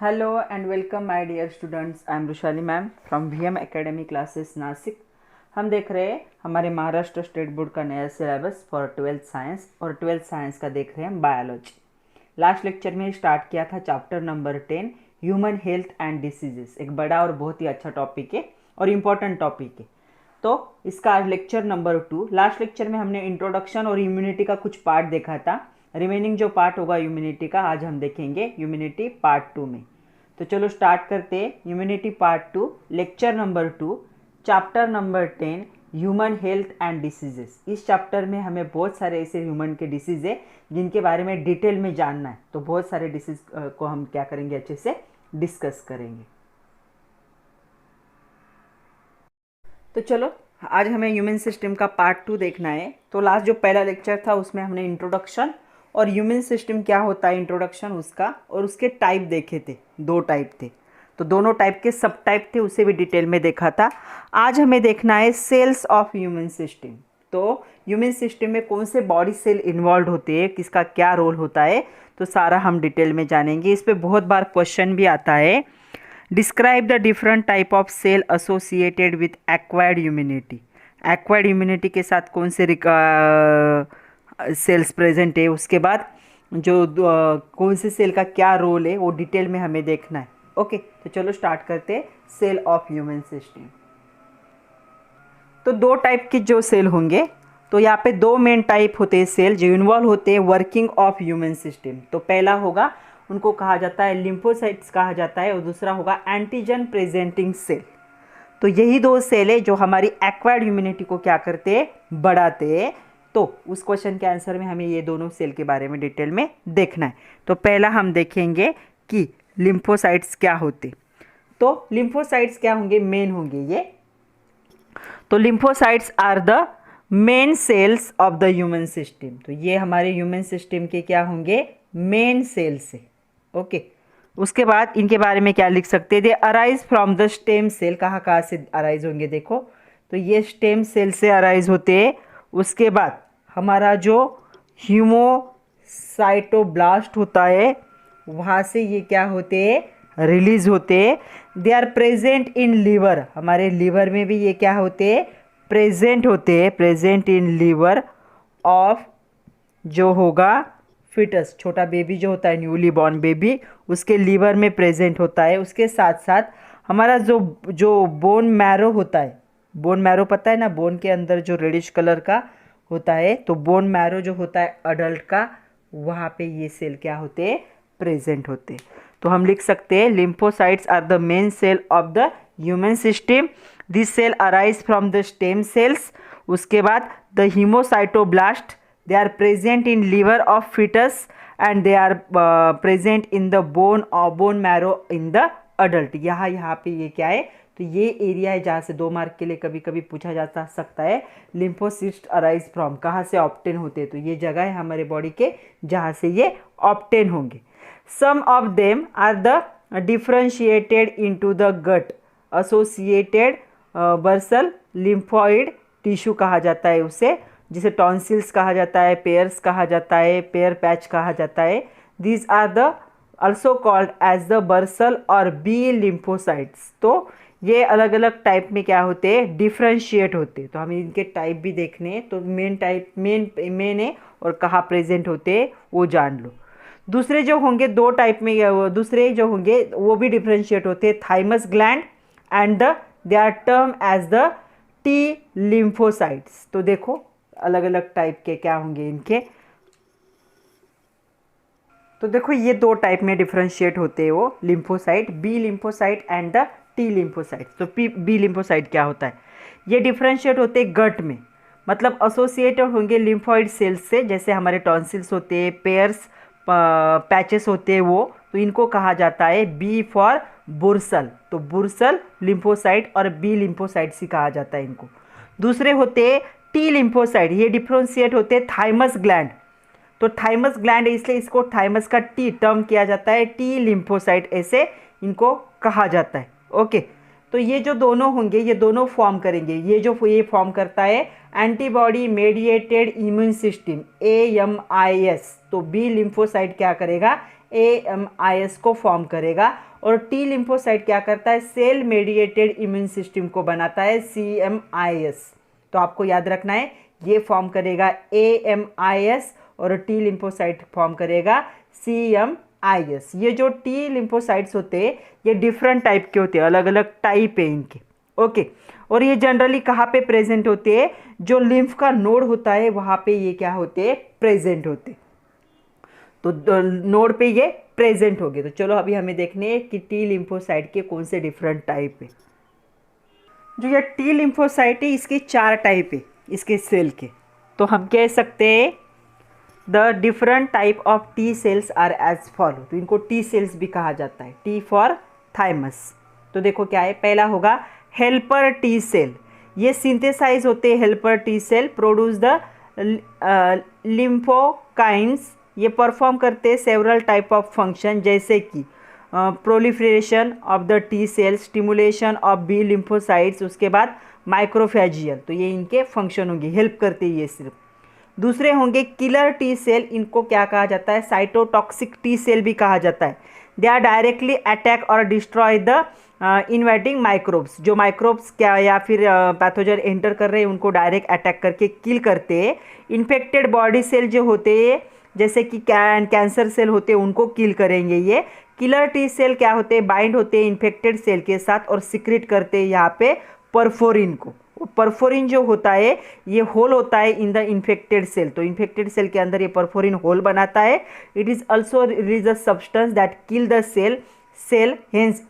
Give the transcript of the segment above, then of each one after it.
Hello and welcome my dear students. I am Rushali ma'am from VM academy classes Nashik. हम देख रहे हैं हमारे महाराष्ट्र स्टेट बोर्ड का नया सिलेबस फॉर ट्वेल्थ साइंस और ट्वेल्थ साइंस का देख रहे हैं बायोलॉजी। लास्ट लेक्चर में स्टार्ट किया था chapter number 10 human health and diseases. एक बड़ा और बहुत ही अच्छा टॉपिक है और इम्पॉर्टेंट टॉपिक है। तो इसका आज लेक्चर नंबर 2। लास्ट लेक्चर में हमने इंट्रोडक्शन और इम्यूनिटी का कुछ पार्ट देखा था। रिमेनिंग जो पार्ट होगा इम्यूनिटी का आज हम देखेंगे इम्यूनिटी पार्ट 2 में। तो चलो स्टार्ट करते हैं immunity part 2 lecture number 2 chapter number 10 human health and diseases. इस चैप्टर में हमें बहुत सारे ऐसे ह्यूमन के डिसीज़ है जिनके बारे में डिटेल में जानना है। तो बहुत सारे डिसीज़ को हम क्या करेंगे, अच्छे से डिस्कस करेंगे। तो चलो आज हमें ह्यूमन सिस्टम का पार्ट 2 देखना है। तो लास्ट जो पहला लेक्चर था उसमें हमने इंट्रोडक्शन और ह्यूमन सिस्टम क्या होता है, इंट्रोडक्शन उसका और उसके टाइप देखे थे। 2 टाइप थे, तो दोनों टाइप के सब टाइप थे, उसे भी डिटेल में देखा था। आज हमें देखना है सेल्स ऑफ ह्यूमन सिस्टम। तो ह्यूमन सिस्टम में कौन से बॉडी सेल इन्वॉल्व होते हैं, किसका क्या रोल होता है, तो सारा हम डिटेल में जानेंगे। इस पर बहुत बार क्वेश्चन भी आता है। Describe the different type of cell associated with acquired immunity. Acquired immunity के साथ कौन से सेल्स प्रेजेंट है, उसके बाद जो कौन से सेल का क्या रोल है वो डिटेल में हमें देखना है। ओके, तो चलो स्टार्ट करते हैं सेल ऑफ ह्यूमन सिस्टम। तो 2 टाइप के जो सेल होंगे, तो यहाँ पे 2 मेन टाइप होते हैं सेल जो इन्वॉल्व होते हैं वर्किंग ऑफ ह्यूमन सिस्टम। तो पहला होगा, उनको कहा जाता है लिम्फोसाइट्स कहा जाता है, और दूसरा होगा एंटीजन प्रेजेंटिंग सेल। तो यही 2 सेल है जो हमारी एक्वायर्ड इम्यूनिटी को क्या करते हैं, बढ़ाते हैं। तो उस क्वेश्चन के आंसर में हमें ये दोनों सेल के बारे में डिटेल में देखना है। तो पहला हम देखेंगे कि लिम्फोसाइट्स क्या होते। तो लिम्फोसाइट्स क्या होंगे, मेन होंगे ये। तो lymphocytes are the main cells of the human system. तो ये हमारे ह्यूमन सिस्टम के क्या होंगे, मेन सेल्स है। ओके, उसके बाद इनके बारे में क्या लिख सकते हैं, they arise from the stem cell. कहाँ से अराइज होंगे, देखो तो ये स्टेम सेल से अराइज होते हैं। उसके बाद हमारा जो ह्यूमोसाइटोब्लास्ट होता है वहाँ से ये क्या होते हैं, रिलीज होते हैं। They are present in liver. हमारे लीवर में भी ये क्या होते हैं, प्रेजेंट होते हैं, प्रेजेंट इन लीवर ऑफ जो होगा फिटस, छोटा बेबी जो होता है, न्यूली बॉर्न बेबी, उसके लीवर में प्रेजेंट होता है। उसके साथ साथ हमारा जो जो बोन मैरो होता है, बोन मैरो पता है ना, बोन के अंदर जो रेडिश कलर का होता है, तो बोन मैरो जो होता है अडल्ट का, वहाँ पे ये सेल क्या होते हैं, प्रेजेंट होते हैं। तो हम लिख सकते हैं lymphocytes are the main cell of the human system. This cell arise from the stem cells. उसके बाद the hemocytoblast, they are present in liver of fetus and they are present in the bone marrow in the adult। यहाँ पे ये क्या है, तो ये area है जहाँ से 2 मार्क के लिए कभी कभी पूछा जा सकता है लिम्फोसिस्ट अराइज फ्रॉम, कहाँ से ऑब्टेन होते हैं। तो ये जगह है हमारे बॉडी के जहाँ से ये ऑब्टेन होंगे। Some of them are the differentiated into the gut associated bursal lymphoid tissue कहा जाता है उसे, जिसे टॉन्सिल्स कहा जाता है, पेयर्स कहा जाता है, पेयर पैच कहा जाता है। These are the also called as the bursal और बी लिम्फोसाइट्स। तो ये अलग अलग टाइप में क्या होते हैं, डिफ्रेंशिएट होते हैं। तो हमें इनके टाइप भी देखने हैं। तो मेन टाइप मेन है और कहाँ प्रेजेंट होते हैं वो जान लो। दूसरे जो होंगे 2 टाइप में, दूसरे जो होंगे वो भी डिफ्रेंशिएट होते हैं, thymus gland and they are term as the T lymphocytes. तो देखो अलग अलग टाइप के क्या होंगे इनके। तो देखो ये 2 टाइप में डिफ्रेंशिएट होते हैं वो lymphocyte, B lymphocyte and the T lymphocyte. तो बी लिम्फोसाइट क्या होता है, ये डिफ्रेंशिएट होते हैं गट में, मतलब एसोसिएटेड होंगे लिम्फोइड सेल्स से, जैसे हमारे टॉन्सिल्स होते हैं, पेयर्स पैचेस होते हैं वो। तो इनको कहा जाता है बी फॉर बुर्सल। तो बुर्सल लिम्फोसाइट और बी लिम्फोसाइट्स ही कहा जाता है इनको। दूसरे होते हैं टी लिम्फोसाइट, ये डिफ्रेंशिएट होते हैं थाइमस ग्लैंड। तो थाइमस ग्लैंड है इसलिए इसको थाइमस का टी टर्म किया जाता है, टी लिम्फोसाइट ऐसे इनको कहा जाता है। ओके, तो ये जो दोनों होंगे ये दोनों फॉर्म करेंगे। ये फॉर्म करता है antibody mediated immune system, AMIS। तो बी लिम्फोसाइट क्या करेगा, AMIS को फॉर्म करेगा और टी लिम्फोसाइट क्या करता है, सेल मेडिएटेड इम्यून सिस्टम को बनाता है, CMIS। तो आपको याद रखना है ये फॉर्म करेगा AMIS और टी लिम्फोसाइट फॉर्म करेगा CMIS। ये जो टी लिम्फोसाइट्स होते हैं ये डिफरेंट टाइप के होते हैं, अलग अलग टाइप है इनके, ओके। और ये जनरली कहाँ पे प्रेजेंट होते हैं, जो लिम्फ का नोड होता है वहाँ पे ये क्या होते हैं, प्रेजेंट होते। तो नोड पे ये प्रेजेंट हो गए। तो चलो अभी हमें देखने हैं कि टी लिम्फोसाइट के कौन से डिफरेंट टाइप है। जो ये टी लिम्फोसाइट है इसके 4 टाइप है इसके सेल के। तो हम कह सकते हैं the different type of T cells are as follow. तो इनको टी सेल्स भी कहा जाता है, टी फॉर थाइमस। तो देखो क्या है, पहला होगा हेल्पर टी सेल। ये सिंथेसाइज होते हैं helper T cell, produce the lymphokines. ये परफॉर्म करते हैं सेवरल टाइप ऑफ फंक्शन, जैसे कि proliferation of the T cell, stimulation of B lymphocytes, उसके बाद माइक्रोफेजियल। तो ये इनके फंक्शन होंगे, हेल्प करते हैं ये सिर्फ। दूसरे होंगे किलर टी सेल। इनको क्या कहा जाता है, साइटोटॉक्सिक टी सेल भी कहा जाता है। दे आर डायरेक्टली अटैक और डिस्ट्रॉय द इन्वाइटिंग माइक्रोब्स। जो माइक्रोब्स क्या या फिर पैथोजन एंटर कर रहे हैं उनको डायरेक्ट अटैक करके किल करते हैं। इन्फेक्टेड बॉडी सेल जो होते हैं जैसे कि कैंसर सेल होते हैं उनको किल करेंगे ये। किलर टी सेल क्या होते हैं, बाइंड होते हैं इन्फेक्टेड सेल के साथ और सिक्रेट करते हैं यहाँ पे परफोरिन को। परफोरिन जो होता है ये होल होता है इन द इन्फेक्टेड सेल। तो इन्फेक्टेड सेल के अंदर ये परफोरिन होल बनाता है। It is also release a substance that kill the cell hence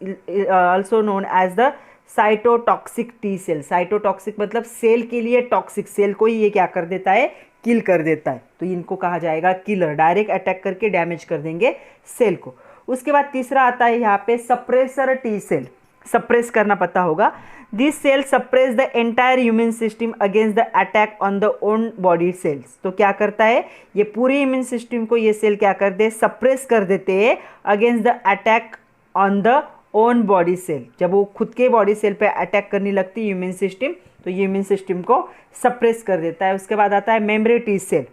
also known as the cytotoxic T cell. Cytotoxic मतलब सेल के लिए टॉक्सिक, सेल को ही ये क्या कर देता है, किल कर देता है। तो इनको कहा जाएगा किलर, डायरेक्ट अटैक करके डैमेज कर देंगे सेल को। उसके बाद तीसरा आता है यहाँ पे सप्रेसर टी सेल। सप्रेस करना पता होगा। This cell suppress the entire immune system against the attack on the own body cells. तो क्या करता है, ये पूरे इम्यून सिस्टम को ये सेल क्या करते हैं, सप्रेस कर देते हैं against the attack on the own body cell. जब वो खुद के बॉडी सेल पे अटैक करने लगती है इम्यून सिस्टम, तो ये इम्यून सिस्टम को सप्रेस कर देता है। उसके बाद आता है मेमोरी टी सेल।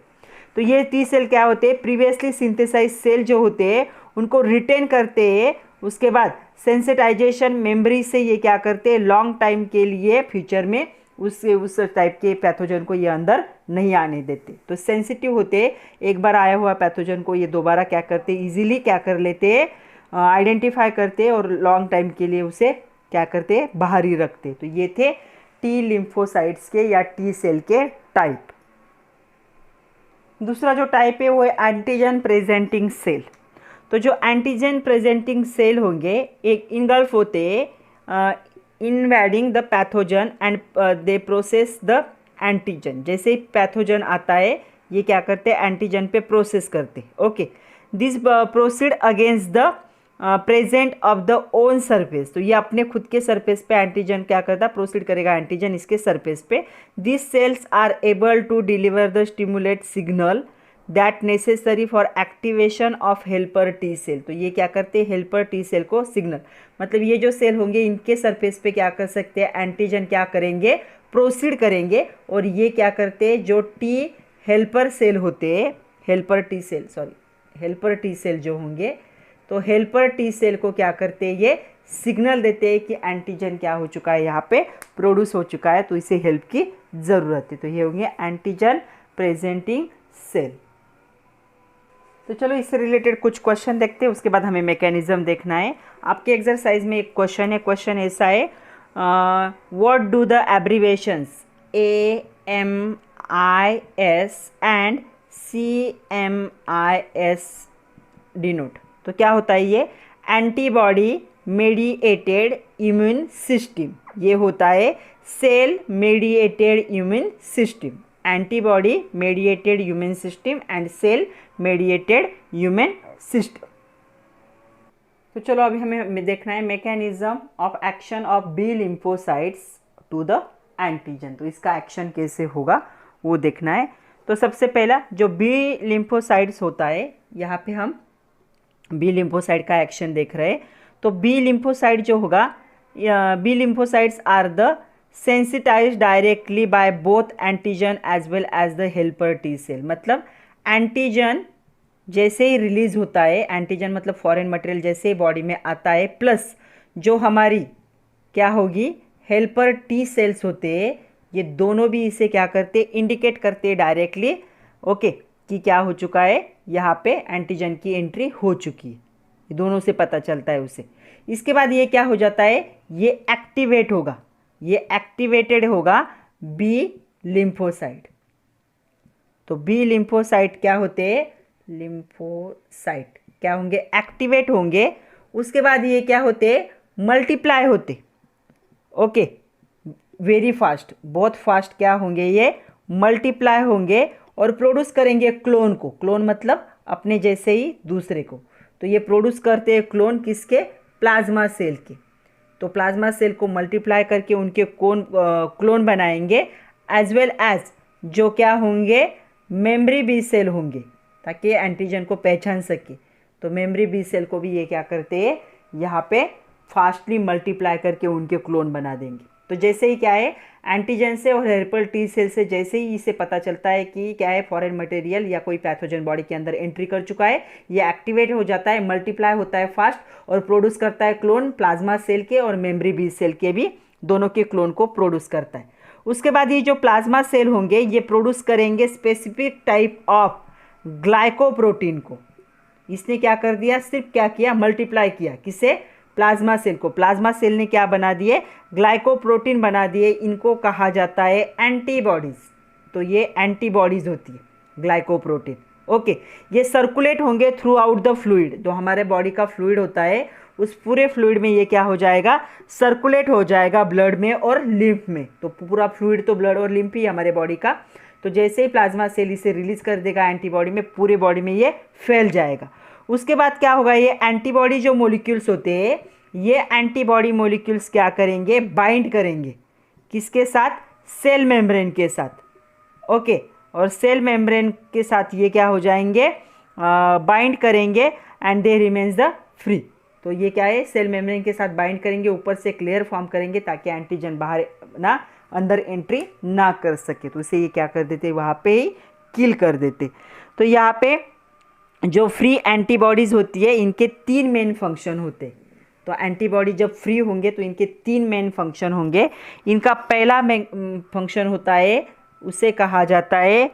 तो ये टी सेल क्या होते हैं, प्रीवियसली सिंथेसाइज सेल जो होते हैं उनको रिटेन करते हैं। उसके बाद सेंसिटाइजेशन मेमोरी से ये क्या करते हैं, लॉन्ग टाइम के लिए फ्यूचर में उस टाइप के पैथोजन को ये अंदर नहीं आने देते। तो सेंसिटिव होते, एक बार आया हुआ पैथोजन को ये दोबारा क्या करते, इजीली क्या कर लेते, आइडेंटिफाई करते और लॉन्ग टाइम के लिए उसे क्या करते, बाहर ही रखते। तो ये थे टी लिम्फोसाइट्स के या टी सेल के टाइप। दूसरा जो टाइप है वो है एंटीजन प्रेजेंटिंग सेल। तो जो एंटीजन प्रेजेंटिंग सेल होंगे एक इनगल्फ होते invading the pathogen and they process the antigen. जैसे पैथोजन आता है ये क्या करते हैं, एंटीजन पे प्रोसेस करते, okay. This proceed against the present of the own surface. तो ये अपने खुद के सरफेस पे एंटीजन क्या करता है, प्रोसीड करेगा एंटीजन इसके सरफेस पे। This cells are able to deliver the stimulate signal that necessary for activation of helper T cell. तो ये क्या करते हैं, हेल्पर टी सेल को सिग्नल, मतलब ये जो सेल होंगे इनके सरफेस पे क्या कर सकते हैं, एंटीजन क्या करेंगे, प्रोसीड करेंगे। और ये क्या करते हैं, जो टी हेल्पर सेल होते हैं, हेल्पर टी सेल जो होंगे, तो हेल्पर टी सेल को क्या करते हैं, ये सिग्नल देते हैं कि एंटीजन क्या हो चुका है, यहाँ पे प्रोड्यूस हो चुका है, तो इसे हेल्प की ज़रूरत है। तो ये होंगे एंटीजन प्रेजेंटिंग सेल। तो चलो इससे रिलेटेड कुछ क्वेश्चन देखते हैं, उसके बाद हमें मैकेनिज्म देखना है। आपके एक्सरसाइज में एक क्वेश्चन है, क्वेश्चन ऐसा है, what do the abbreviations AMIS and CMIS denote. तो क्या होता है ये, एंटीबॉडी मेडिएटेड इम्यून सिस्टम, ये होता है cell mediated immune system, antibody mediated immune system and cell mediated immune system. तो चलो अभी हमें देखना है mechanism of action of B lymphocytes to the antigen. तो इसका एक्शन कैसे होगा वो देखना है। तो सबसे पहला जो बी लिम्फोसाइट्स होता है, यहाँ पे हम बी लिम्फोसाइट का एक्शन देख रहे हैं। तो बी लिम्फोसाइट जो होगा, B lymphocytes are the sensitize directly by both antigen as well as the helper T cell. मतलब एंटीजन जैसे ही रिलीज होता है एंटीजन मतलब फॉरेन मटेरियल जैसे ही बॉडी में आता है, प्लस जो हमारी क्या होगी हेल्पर टी सेल्स होते हैं, ये दोनों भी इसे क्या करते इंडिकेट करते डायरेक्टली, ओके, कि क्या हो चुका है, यहाँ पे एंटीजन की एंट्री हो चुकी है। ये दोनों से पता चलता है उसे। इसके बाद ये क्या हो जाता है, ये एक्टिवेट होगा, ये एक्टिवेटेड होगा बी लिम्फोसाइट। तो बी लिम्फोसाइट क्या होते हैं, लिम्फोसाइट क्या होंगे, एक्टिवेट होंगे। उसके बाद ये क्या होते, मल्टीप्लाई होते, ओके, वेरी फास्ट, बहुत फास्ट क्या होंगे, ये मल्टीप्लाई होंगे और प्रोड्यूस करेंगे क्लोन को। क्लोन मतलब अपने जैसे ही दूसरे को। तो ये प्रोड्यूस करते हैं क्लोन किसके, प्लाज्मा सेल के। तो प्लाज्मा सेल को मल्टीप्लाई करके उनके क्लोन बनाएंगे, एज वेल एज जो क्या होंगे, मेमोरी बी सेल होंगे, ताकि एंटीजन को पहचान सके। तो मेमोरी बी सेल को भी ये क्या करते हैं, यहाँ पे फास्टली मल्टीप्लाई करके उनके क्लोन बना देंगे। तो जैसे ही क्या है, एंटीजन से और हेल्पर टी सेल से जैसे ही इसे पता चलता है कि क्या है, फॉरेन मटेरियल या कोई पैथोजन बॉडी के अंदर एंट्री कर चुका है, ये एक्टिवेट हो जाता है, मल्टीप्लाई होता है फास्ट और प्रोड्यूस करता है क्लोन, प्लाज्मा सेल के और मेमोरी बी सेल के भी, दोनों के क्लोन को प्रोड्यूस करता है। उसके बाद ये जो प्लाज्मा सेल होंगे ये प्रोड्यूस करेंगे स्पेसिफिक टाइप ऑफ ग्लाइकोप्रोटीन को। इसने क्या कर दिया, सिर्फ क्या किया, मल्टीप्लाई किया, किसे, प्लाज्मा सेल को। प्लाज्मा सेल ने क्या बना दिए, ग्लाइकोप्रोटीन बना दिए। इनको कहा जाता है एंटीबॉडीज। तो ये एंटीबॉडीज होती है ग्लाइकोप्रोटीन, ओके। ये सर्कुलेट होंगे थ्रू आउट द फ्लूइड, जो हमारे बॉडी का फ्लूइड होता है उस पूरे फ्लूइड में ये क्या हो जाएगा, सर्कुलेट हो जाएगा ब्लड में और लिम्फ में। तो पूरा फ्लूइड तो ब्लड और लिम्फ ही हमारे बॉडी का। तो जैसे ही प्लाज्मा सेल इसे रिलीज कर देगा एंटीबॉडी में, पूरे बॉडी में ये फैल जाएगा। उसके बाद क्या होगा, ये एंटीबॉडी जो मोलिक्यूल्स होते हैं, ये एंटीबॉडी मोलिक्यूल्स क्या करेंगे, बाइंड करेंगे, किसके साथ, सेल मेम्ब्रेन के साथ, ओके। और सेल मेम्ब्रेन के साथ ये क्या हो जाएंगे, बाइंड करेंगे and they remains the free. तो ये क्या है, सेल मेम्ब्रेन के साथ बाइंड करेंगे, ऊपर से एक लेयर फॉर्म करेंगे ताकि एंटीजन बाहर ना अंदर एंट्री ना कर सके। तो इसे ये क्या कर देते, वहाँ पे ही किल कर देते। तो यहाँ पे जो फ्री एंटीबॉडीज़ होती है, इनके 3 मेन फंक्शन होते हैं। तो एंटीबॉडी जब फ्री होंगे तो इनके 3 मेन फंक्शन होंगे। इनका पहला फंक्शन होता है, उसे कहा जाता है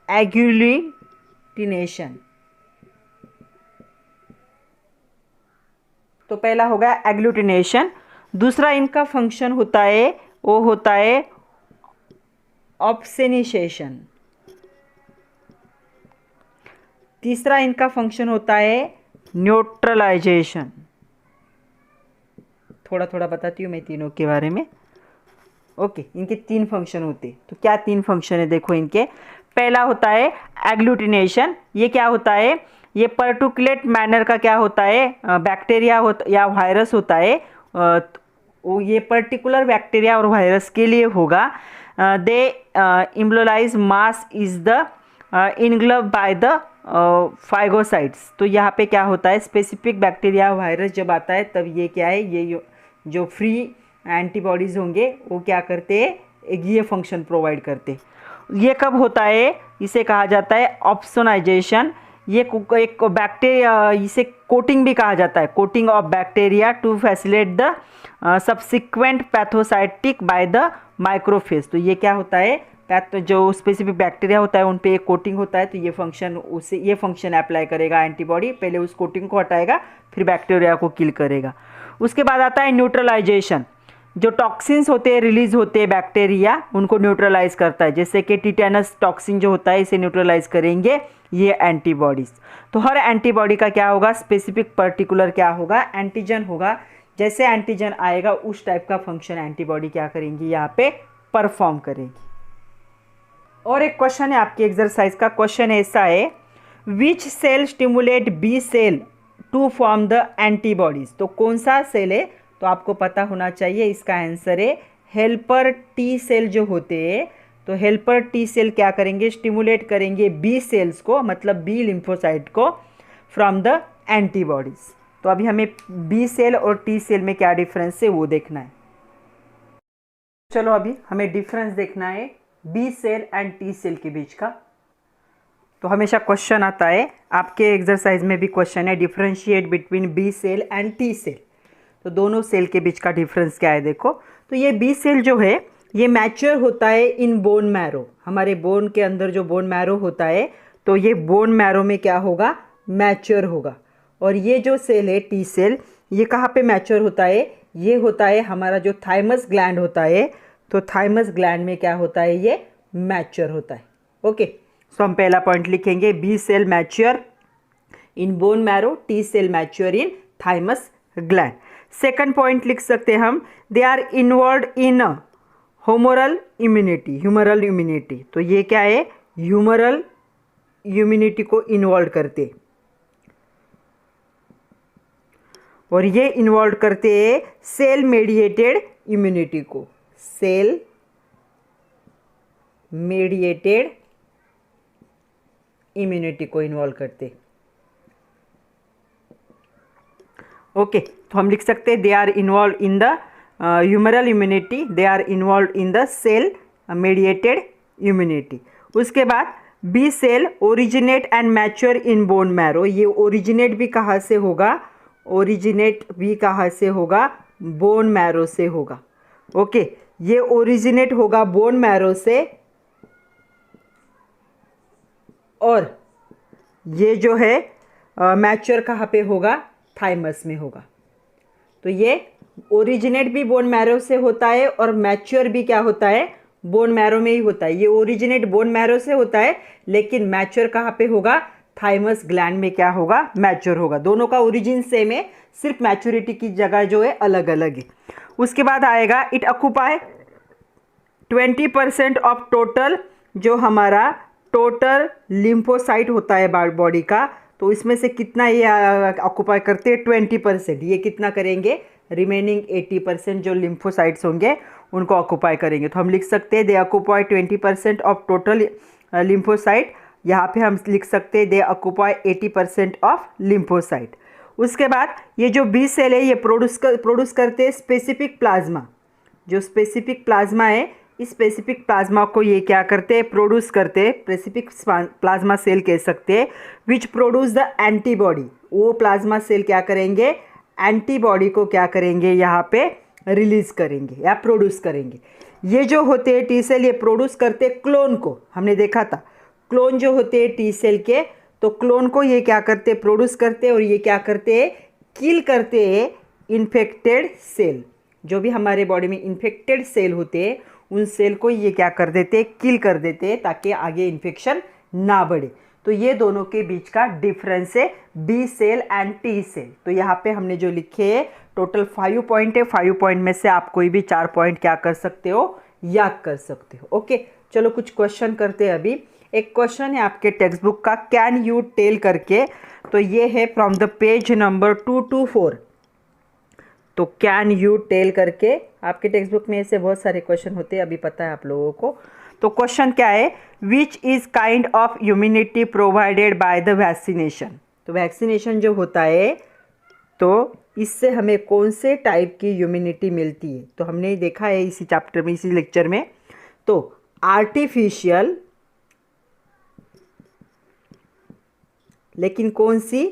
एग्लूटिनेशन। तो पहला होगा एग्लूटिनेशन। दूसरा इनका फंक्शन होता है, वो होता है ऑप्सोनिसेशन। तीसरा इनका फंक्शन होता है न्यूट्रलाइजेशन। थोड़ा थोड़ा बताती हूँ मैं तीनों के बारे में, ओके। इनके 3 फंक्शन होते हैं। तो क्या 3 फंक्शन है, देखो इनके। पहला होता है एग्लूटिनेशन। ये क्या होता है, ये पर्टिकुलेट मैनर का क्या होता है, बैक्टीरिया होता या वायरस होता है, ये पर्टिकुलर बैक्टीरिया और वायरस के लिए होगा। They immobilise mass is the engulf by the phagocytes. तो यहाँ पे क्या होता है, स्पेसिफिक बैक्टीरिया वायरस जब आता है तब ये क्या है, ये जो फ्री एंटीबॉडीज़ होंगे वो क्या करते हैं, ये फंक्शन प्रोवाइड करते। ये कब होता है, इसे कहा जाता है ऑप्सोनाइजेशन। ये एक बैक्टीरिया, इसे कोटिंग भी कहा जाता है, coating of bacteria to facilitate the subsequent phagocytic by the macrophage. तो ये क्या होता है, जो स्पेसिफिक बैक्टीरिया होता है उन पे एक कोटिंग होता है, तो ये फंक्शन उसे ये फंक्शन अप्लाई करेगा एंटीबॉडी, पहले उस कोटिंग को हटाएगा फिर बैक्टीरिया को किल करेगा। उसके बाद आता है न्यूट्रलाइजेशन। जो टॉक्सिन्स होते हैं रिलीज होते हैं बैक्टीरिया, उनको न्यूट्रलाइज करता है, जैसे कि टिटेनस टॉक्सिन जो होता है इसे न्यूट्रलाइज करेंगे ये एंटीबॉडीज। तो हर एंटीबॉडी का क्या होगा, स्पेसिफिक पर्टिकुलर क्या होगा, एंटीजन होगा। जैसे एंटीजन आएगा उस टाइप का फंक्शन एंटीबॉडी क्या करेंगी, यहाँ पे परफॉर्म करेगी। और एक क्वेश्चन है आपके एक्सरसाइज का, क्वेश्चन ऐसा है, which cell stimulate B cell to form the antibodies. तो कौन सा सेल है, तो आपको पता होना चाहिए। इसका आंसर है हेल्पर टी सेल जो होते हैं। तो हेल्पर टी सेल क्या करेंगे, स्टिमुलेट करेंगे बी सेल्स को, मतलब बी लिम्फोसाइट को, फ्रॉम द एंटीबॉडीज। तो अभी हमें बी सेल और टी सेल में क्या डिफरेंस है वो देखना है। चलो अभी हमें डिफरेंस देखना है B cell and T cell के बीच का। तो हमेशा क्वेश्चन आता है, आपके एक्सरसाइज में भी क्वेश्चन है, differentiate between B cell and T cell. तो दोनों सेल के बीच का डिफरेंस क्या है देखो। तो ये बी सेल जो है ये मैच्योर होता है इन बोन मैरो, हमारे बोन के अंदर जो बोन मैरो होता है तो ये बोन मैरो में क्या होगा, मैच्योर होगा। और ये जो सेल है टी सेल, ये कहाँ पे मैच्योर होता है, ये होता है हमारा जो थाइमस ग्लैंड होता है, तो थाइमस ग्लैंड में क्या होता है, ये मैच्योर होता है। ओके, सो हम पहला पॉइंट लिखेंगे, B cell mature in bone marrow, T cell mature in thymus gland. Second point लिख सकते हैं हम, they are involve in humoral immunity, humoral immunity. तो ये क्या है, ह्यूमरल इम्यूनिटी को इन्वॉल्व करते, और ये इन्वॉल्व करते हैं सेल मेडिएटेड इम्यूनिटी को, सेल मेडिएटेड इम्यूनिटी को इन्वॉल्व करते। ओके, तो हम लिख सकते हैं they are involve in the humoral immunity, they are involve in the cell mediated immunity. उसके बाद B cell originate and mature in bone marrow, ये ओरिजिनेट भी कहाँ से होगा, ओरिजिनेट भी कहाँ से होगा, बोन मैरो से होगा। ओके, ये ओरिजिनेट होगा बोन मैरो से, और ये जो है मैच्योर कहाँ पे होगा, थाइमस में होगा। तो ये ओरिजिनेट भी बोन मैरो से होता है और मैच्योर भी क्या होता है, बोन मैरो में ही होता है। ये ओरिजिनेट बोन मैरो से होता है लेकिन मैच्योर कहाँ पे होगा, थाइमस ग्लैंड में क्या होगा, मैच्योर होगा। दोनों का ओरिजिन सेम है, सिर्फ मैच्योरिटी की जगह जो है अलग अलग है। उसके बाद आएगा इट ऑक्यूपाई 20% ऑफ टोटल, जो हमारा टोटल लिम्फोसाइट होता है बॉडी का, तो इसमें से कितना ये ऑक्यूपाई करते हैं, 20%। ये कितना करेंगे, रिमेनिंग 80% जो लिम्फोसाइट्स होंगे उनको ऑक्यूपाई करेंगे। तो हम लिख सकते हैं दे ऑक्यूपाई 20% ऑफ टोटल लिम्फोसाइट, यहाँ पे हम लिख सकते हैं दे ऑक्यूपाई 80% ऑफ लिम्फोसाइट। उसके बाद ये जो बी सेल है ये प्रोड्यूस करते हैं स्पेसिफिक प्लाज्मा, जो स्पेसिफिक प्लाज्मा है, इस स्पेसिफिक प्लाज्मा को ये क्या करते हैं, प्रोड्यूस करते हैं, स्पेसिफिक प्लाज्मा सेल कह सकते हैं, विच प्रोड्यूस द एंटीबॉडी। वो प्लाज्मा सेल क्या करेंगे, एंटीबॉडी को क्या करेंगे, यहाँ पे रिलीज करेंगे या प्रोड्यूस करेंगे। ये जो होते हैं टी सेल, ये प्रोड्यूस करते क्लोन को, हमने देखा था क्लोन जो होते हैं टी सेल के, तो क्लोन को ये क्या करते, प्रोड्यूस करते, और ये क्या करते हैं, किल करते हैं इन्फेक्टेड सेल। जो भी हमारे बॉडी में इन्फेक्टेड सेल होते हैं उन सेल को ये क्या कर देते, किल कर देते, ताकि आगे इन्फेक्शन ना बढ़े। तो ये दोनों के बीच का डिफरेंस है B cell and T cell. तो यहाँ पे हमने जो लिखे है टोटल 5 पॉइंट है, 5 पॉइंट में से आप कोई भी 4 पॉइंट क्या कर सकते हो, याद कर सकते हो। ओके, चलो कुछ क्वेश्चन करते हैं अभी। एक क्वेश्चन है आपके टेक्स्ट बुक का, कैन यू टेल करके, तो ये है फ्रॉम द पेज नंबर 224। तो कैन यू टेल करके आपके टेक्स्ट बुक में ऐसे बहुत सारे क्वेश्चन होते हैं, अभी पता है आप लोगों को। तो क्वेश्चन क्या है, which is kind of immunity provided by the vaccination. तो वैक्सीनेशन जो होता है तो इससे हमें कौन से टाइप की इम्यूनिटी मिलती है, तो हमने देखा है इसी चैप्टर में, इसी लेक्चर में। तो आर्टिफिशियल, लेकिन कौन सी,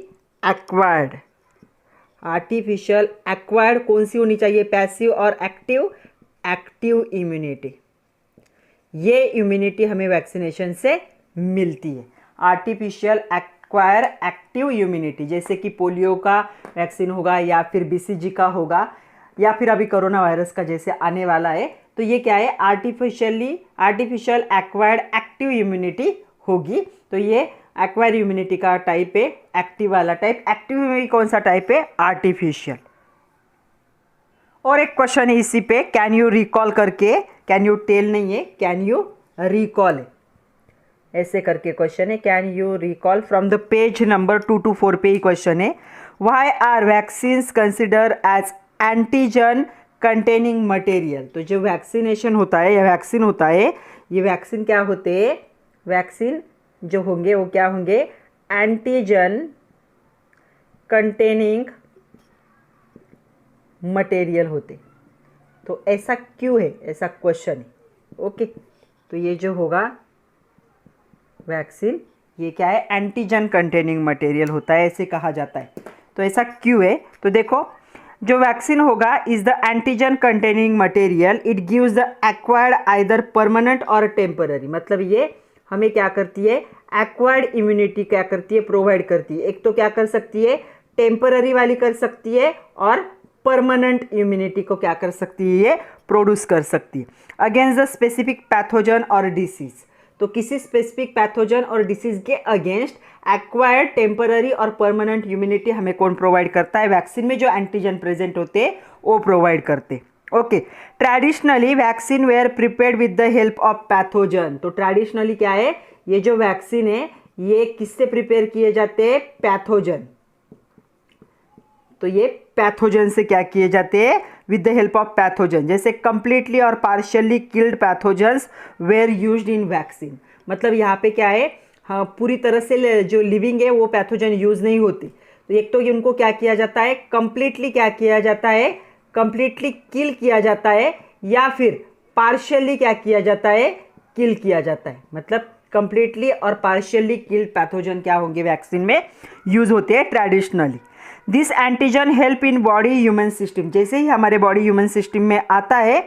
एक्वायर्ड। आर्टिफिशियल एक्वायर्ड कौन सी होनी चाहिए, पैसिव और एक्टिव, एक्टिव इम्यूनिटी। ये इम्यूनिटी हमें वैक्सीनेशन से मिलती है, आर्टिफिशियल एक्वायर एक्टिव इम्यूनिटी। जैसे कि पोलियो का वैक्सीन होगा या फिर बीसीजी का होगा या फिर अभी कोरोना वायरस का जैसे आने वाला है, तो ये क्या है, आर्टिफिशियल एक्वायर्ड एक्टिव इम्यूनिटी होगी। तो ये एक्वायर इम्यूनिटी का टाइप है, एक्टिव वाला टाइप। एक्टिव इम्यूनिटी कौन सा टाइप है, आर्टिफिशियल। और एक क्वेश्चन है इसी पे, कैन यू रिकॉल करके, कैन यू टेल नहीं है, कैन यू रिकॉल है, ऐसे करके क्वेश्चन है, can you recall. From the page number 224 पे ही क्वेश्चन है, why are vaccines consider as antigen containing material. तो जो वैक्सीनेशन होता है या वैक्सीन होता है, ये वैक्सीन क्या होते हैं, वैक्सीन जो होंगे वो क्या होंगे, एंटीजन कंटेनिंग मटेरियल होते। तो ऐसा क्यों है, ऐसा क्वेश्चन है। ओके, तो ये जो होगा वैक्सीन ये क्या है, एंटीजन कंटेनिंग मटेरियल होता है, ऐसे कहा जाता है। तो ऐसा क्यों है, तो देखो जो वैक्सीन होगा is the antigen containing material, it gives the acquired either permanent और टेम्पररी। मतलब ये हमें क्या करती है, एक्वायर्ड इम्यूनिटी क्या करती है, प्रोवाइड करती है। एक तो क्या कर सकती है, टेम्पररी वाली कर सकती है, और परमानेंट इम्यूनिटी को क्या कर सकती है, ये प्रोड्यूस कर सकती है अगेंस्ट द स्पेसिफिक पैथोजन और डिसीज। तो किसी स्पेसिफिक पैथोजन और डिसीज के अगेंस्ट एक्वायर्ड, टेम्पररी और परमानेंट इम्यूनिटी हमें कौन प्रोवाइड करता है, वैक्सीन में जो एंटीजन प्रेजेंट होते हैं वो प्रोवाइड करते। Okay, traditionally vaccine were prepared with the help of pathogen. तो ट्रेडिशनली क्या है, ये जो वैक्सीन है ये किससे प्रिपेयर किए जाते हैं, पैथोजन। तो ये पैथोजन से क्या किए जाते हैं, with the help of pathogen. जैसे कंप्लीटली और partially killed pathogens were used in vaccine. मतलब यहाँ पे क्या है, हाँ पूरी तरह से जो लिविंग है वो पैथोजन यूज नहीं होती। तो एक तो ये उनको क्या किया जाता है, कंप्लीटली क्या किया जाता है, कंप्लीटली किल किया जाता है, या फिर पार्शियली क्या किया जाता है, किल किया जाता है। मतलब कंप्लीटली और पार्शियली किल्ड पैथोजन क्या होंगे, वैक्सीन में यूज होते हैं traditionally. This antigen help in body human system. जैसे ही हमारे बॉडी ह्यूमन सिस्टम में आता है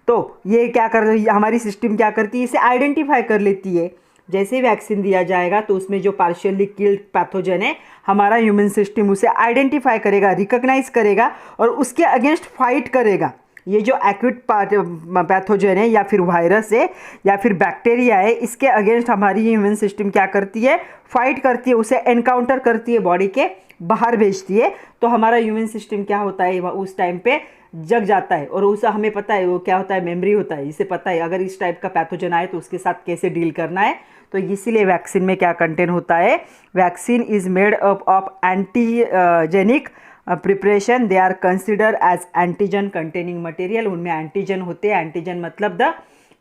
तो ये क्या कर, हमारी सिस्टम क्या करती है, इसे आइडेंटिफाई कर लेती है। जैसे ही वैक्सीन दिया जाएगा तो उसमें जो पार्शियली किल्ड पैथोजन है, हमारा ह्यूमन सिस्टम उसे आइडेंटिफाई करेगा, रिकॉग्नाइज करेगा और उसके अगेंस्ट फाइट करेगा। ये जो एक्यूट पैथोजन है या फिर वायरस है या फिर बैक्टीरिया है, इसके अगेंस्ट हमारी ह्यूमन सिस्टम क्या करती है, फाइट करती है, उसे एनकाउंटर करती है, बॉडी के बाहर भेजती है। तो हमारा ह्यूमन सिस्टम क्या होता है, उस टाइम पे जग जाता है, और उसे हमें पता है वो क्या होता है, मेमोरी होता है। इसे पता है अगर इस टाइप का पैथोजन आए तो उसके साथ कैसे डील करना है। तो इसीलिए वैक्सीन में क्या कंटेंट होता है, vaccine is made up of antigenic preparation, they are consider as antigen containing material. उनमें एंटीजन होते हैं, एंटीजन मतलब द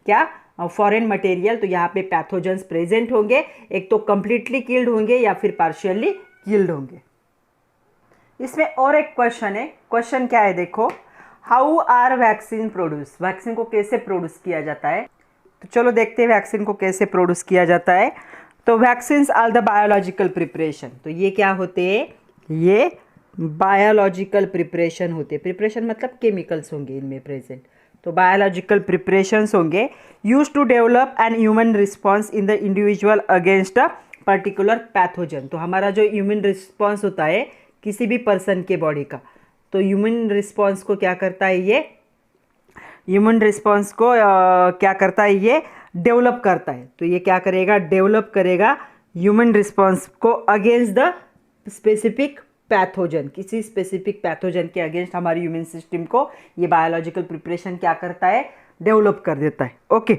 क्या, फॉरेन मटेरियल। तो यहाँ पे पैथोजन्स प्रेजेंट होंगे, एक तो कंप्लीटली किल्ड होंगे या फिर पार्शियली किल्ड होंगे। इसमें और एक क्वेश्चन है, क्वेश्चन क्या है देखो, how are vaccine produce. Vaccine को कैसे प्रोड्यूस किया जाता है, तो चलो देखते हैं वैक्सीन को कैसे प्रोड्यूस किया जाता है। तो vaccines are the biological preparation. तो ये क्या होते हैं, ये बायोलॉजिकल प्रिपरेशन होते हैं। प्रिपरेशन मतलब केमिकल्स होंगे इनमें प्रेजेंट, तो बायोलॉजिकल प्रिपरेशंस होंगे use to develop an human response in the individual against a particular pathogen. तो हमारा जो ह्यूमन रिस्पॉन्स होता है किसी भी पर्सन के बॉडी का, तो ह्यूमन रिस्पॉन्स को क्या करता है, ये ह्यूमन रिस्पॉन्स को क्या करता है, ये डेवलप करता है। तो ये क्या करेगा, डेवलप करेगा ह्यूमन रिस्पॉन्स को अगेंस्ट द स्पेसिफिक पैथोजन। किसी स्पेसिफिक पैथोजन के अगेंस्ट हमारी ह्यूमन सिस्टम को ये बायोलॉजिकल प्रिपरेशन क्या करता है, डेवलप कर देता है। ओके,